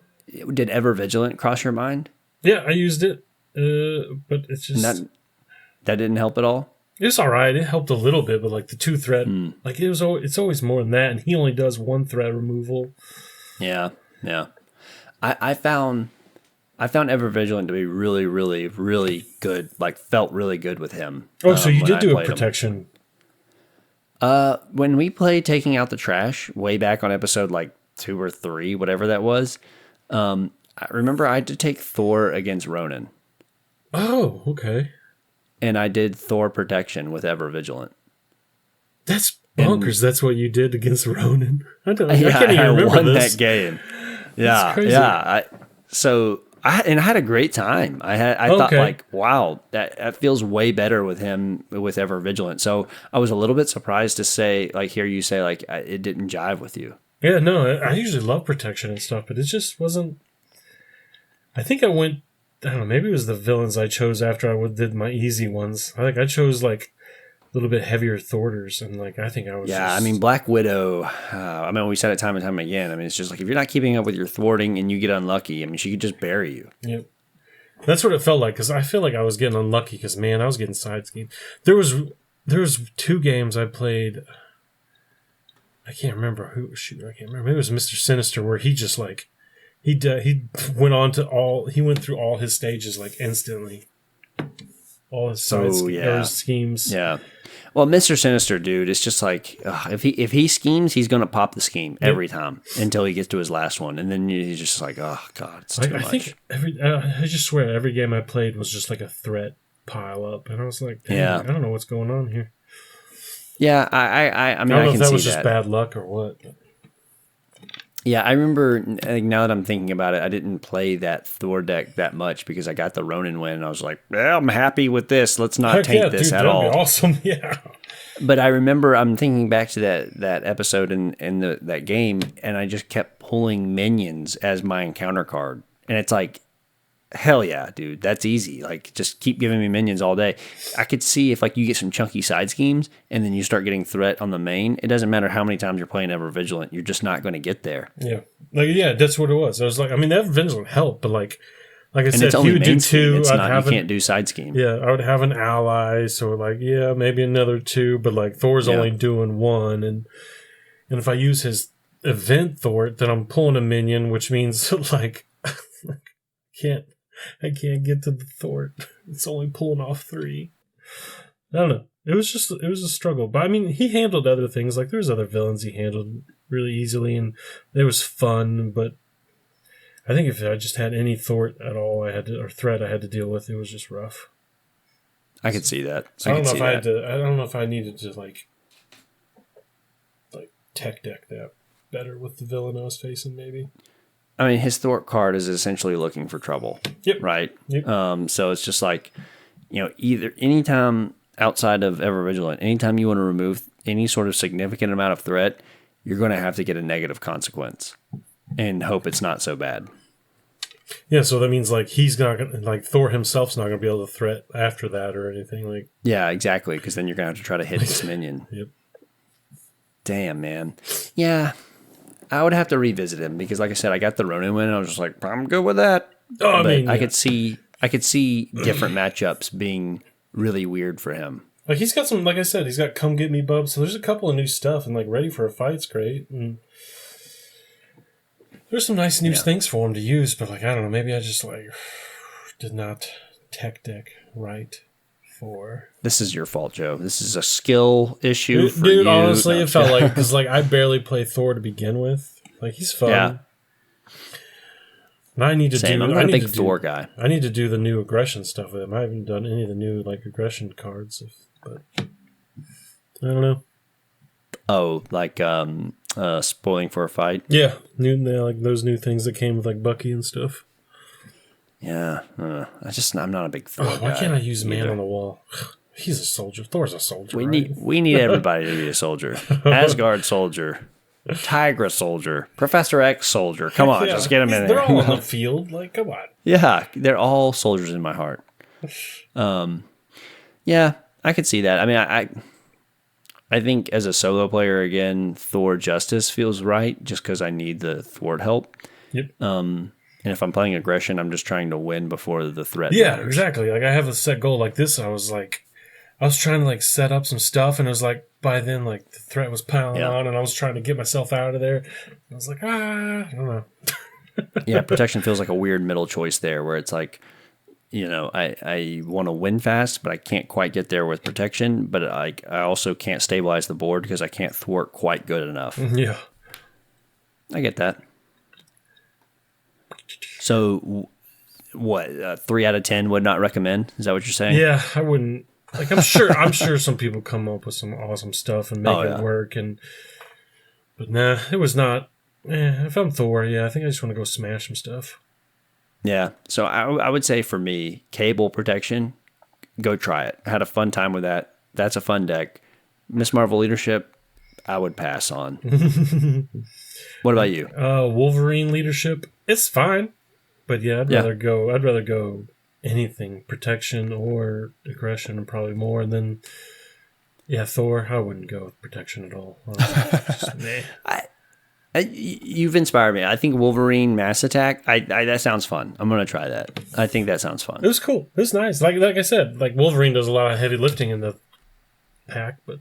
did Ever Vigilant cross your mind? Yeah, I used it, but it's just that didn't help at all. It's all right. It helped a little bit, but like the 2 threat, like it's always more than that, and he only does 1 threat removal. Yeah. I found Ever Vigilant to be really, really, really good. Like, felt really good with him. Oh, so you did do a protection? When we played Taking Out the Trash way back on episode like 2 or 3, whatever that was, I remember I had to take Thor against Ronan. Oh, okay. And I did Thor protection with Ever Vigilant. That's bonkers. That's what you did against Ronan. I can't even remember won this. That game. Yeah, that's crazy. Yeah. I had a great time. I thought like, wow, that feels way better with him with Ever Vigilant. So I was a little bit surprised to hear you say like it didn't jive with you. Yeah, no, I usually love protection and stuff, but it just wasn't. I think I don't know, maybe it was the villains I chose after I did my easy ones. I chose like a little bit heavier Thorders, and like I think I was. Yeah, I mean Black Widow. We said it time and time again. I mean, it's just like if you're not keeping up with your thwarting and you get unlucky, I mean, she could just bury you. Yep. That's what it felt like, because I feel like I was getting unlucky because, man, I was getting side schemed. There was 2 games I played. I can't remember who. Shoot, I can't remember. Maybe it was Mr. Sinister, where he just like he went through all his stages like instantly, all his schemes. Yeah. Well, Mr. Sinister, dude, it's just like if he schemes, he's gonna pop the scheme every time until he gets to his last one, and then he's just like, oh god, it's too much. I think I just swear every game I played was just like a threat pile up, and I was like, I don't know what's going on here. Yeah, I mean, I don't know can if that see was just bad luck or what. Yeah, I remember, now that I'm thinking about it, I didn't play that Thor deck that much because I got the Ronin win, and I was like, well, I'm happy with this. Let's not taint this at all. That'd be awesome, yeah. But I remember I'm thinking back to that episode in that game, and I just kept pulling minions as my encounter card. And it's like, hell yeah, dude, that's easy. Like, just keep giving me minions all day. I could see if like you get some chunky side schemes and then you start getting threat on the main. It doesn't matter how many times you're playing Ever Vigilant, you're just not going to get there. Yeah, that's what it was. I was like, I mean, Ever Vigilant helped, but like I said, he would do 2. It's not, you can't do side scheme. Yeah, I would have an ally, so like maybe another 2, but like Thor's only doing 1, and if I use his event Thor, then I'm pulling a minion, which means like I can't get to the Thor. It's only pulling off 3. I don't know. It was a struggle. But I mean, he handled other things. Like there's other villains he handled really easily, and it was fun. But I think if I just had any thwart at all, or threat I had to deal with, it was just rough. I could see that. So I don't know if I needed to like tech deck that better with the villain I was facing, maybe. I mean, his thwart card is essentially looking for trouble. Yep. Right? Yep. So it's just like, either anytime outside of Ever Vigilant, anytime you want to remove any sort of significant amount of threat, you're going to have to get a negative consequence and hope it's not so bad. Yeah, so that means like he's not going to, like Thor himself's not going to be able to threat after that or anything. Like. Yeah, exactly, because then you're going to have to try to hit this minion. Yep. Damn, man. Yeah. I would have to revisit him because, like I said, I got the Ronin win, and I was just like, I'm good with that. Oh, I could see different matchups being really weird for him. Like he's got some, like I said, he's got Come Get Me Bub. So there's a couple of new stuff, and like Ready for a Fight's great. And there's some nice new things for him to use, but like I don't know, maybe I just like did not tech deck right. This is your fault, Joe. This is a skill issue for you. Dude, honestly, it felt like, because like I barely play Thor to begin with. Like he's fun. Yeah. And I need to I'm not a big Thor guy. I need to do the new aggression stuff with him. I haven't done any of the new like aggression cards, but I don't know. Oh, like spoiling for a fight. Yeah, like those new things that came with like Bucky and stuff. Yeah, I'm not a big Thor Why guy can't I use Man either. on the Wall? He's a soldier. Thor's a soldier. We right? need everybody to be a soldier. Asgard soldier, Tigra soldier, Professor X soldier. Come on, Yeah, just get them in They're there. all on the field. Like, come on. Yeah, they're all soldiers in my heart. Yeah, I could see that. I mean, I think as a solo player, again, Thor Justice feels right just because I need the thwart help. Yep. And if I'm playing aggression, I'm just trying to win before the threat Yeah, matters. exactly. Like I have a set goal like this. I was trying to like set up some stuff, and it was like by then like the threat was piling on, and I was trying to get myself out of there. I was like, I don't know. Yeah, protection feels like a weird middle choice there, where it's like, I want to win fast, but I can't quite get there with protection. But I also can't stabilize the board because I can't thwart quite good enough. Yeah. I get that. So, what? 3 out of 10 would not recommend? Is that what you're saying? Yeah, I wouldn't. Like I'm sure some people come up with some awesome stuff and make it work, but nah, it was not. If I'm Thor, I think I just want to go smash some stuff. Yeah. So I would say for me, Cable Protection, go try it. I had a fun time with that. That's a fun deck. Miss Marvel Leadership, I would pass on. What about you? Wolverine Leadership, it's fine, but yeah, I'd rather go anything protection or aggression, and probably more than Thor. I wouldn't go with protection at all. Just, nah. You've inspired me. I think Wolverine Mass Attack. That sounds fun. I'm gonna try that. I think that sounds fun. It was cool. It was nice. Like I said, like Wolverine does a lot of heavy lifting in the pack, but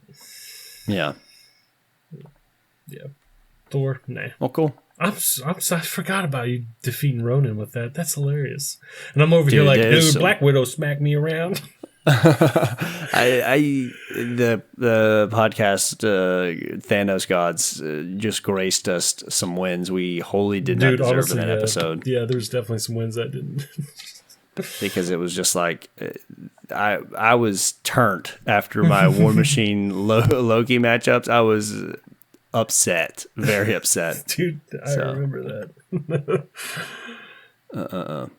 yeah. Thor, nah. Well, cool. I forgot about you defeating Ronan with that. That's hilarious. And I'm over here like, dude, Black Widow smacked me around. The podcast Thanos Gods just graced us some wins we wholly did not deserve honestly, in that episode. Yeah, there's definitely some wins that didn't. Because it was just like I was turned after my War Machine Loki matchups. I was upset, very upset. Dude, I remember that.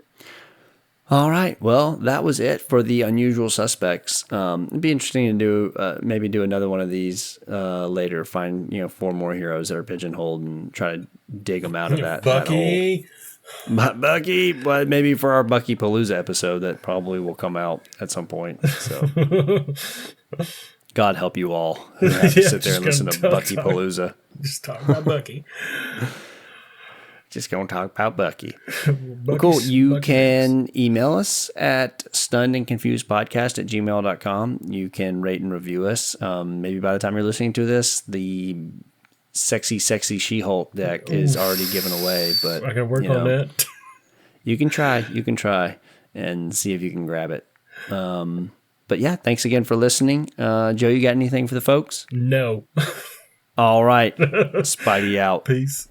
All right. Well, that was it for the Unusual Suspects. It'd be interesting to do maybe do another one of these later. Find 4 more heroes that are pigeonholed and try to dig them out of that. Bucky. Bucky, but maybe for our Bucky Palooza episode that probably will come out at some point. So, God help you all who have to sit there and listen to Bucky Palooza. Just talk about Bucky. Just going to talk about Bucky. Well, cool. You can email us at stunnedandconfusedpodcast@gmail.com. You can rate and review us. Maybe by the time you're listening to this, the sexy She-Hulk deck is already given away. But I can work on that. You can try and see if you can grab it. But yeah, thanks again for listening. Joe, you got anything for the folks? No. All right. Spidey out. Peace.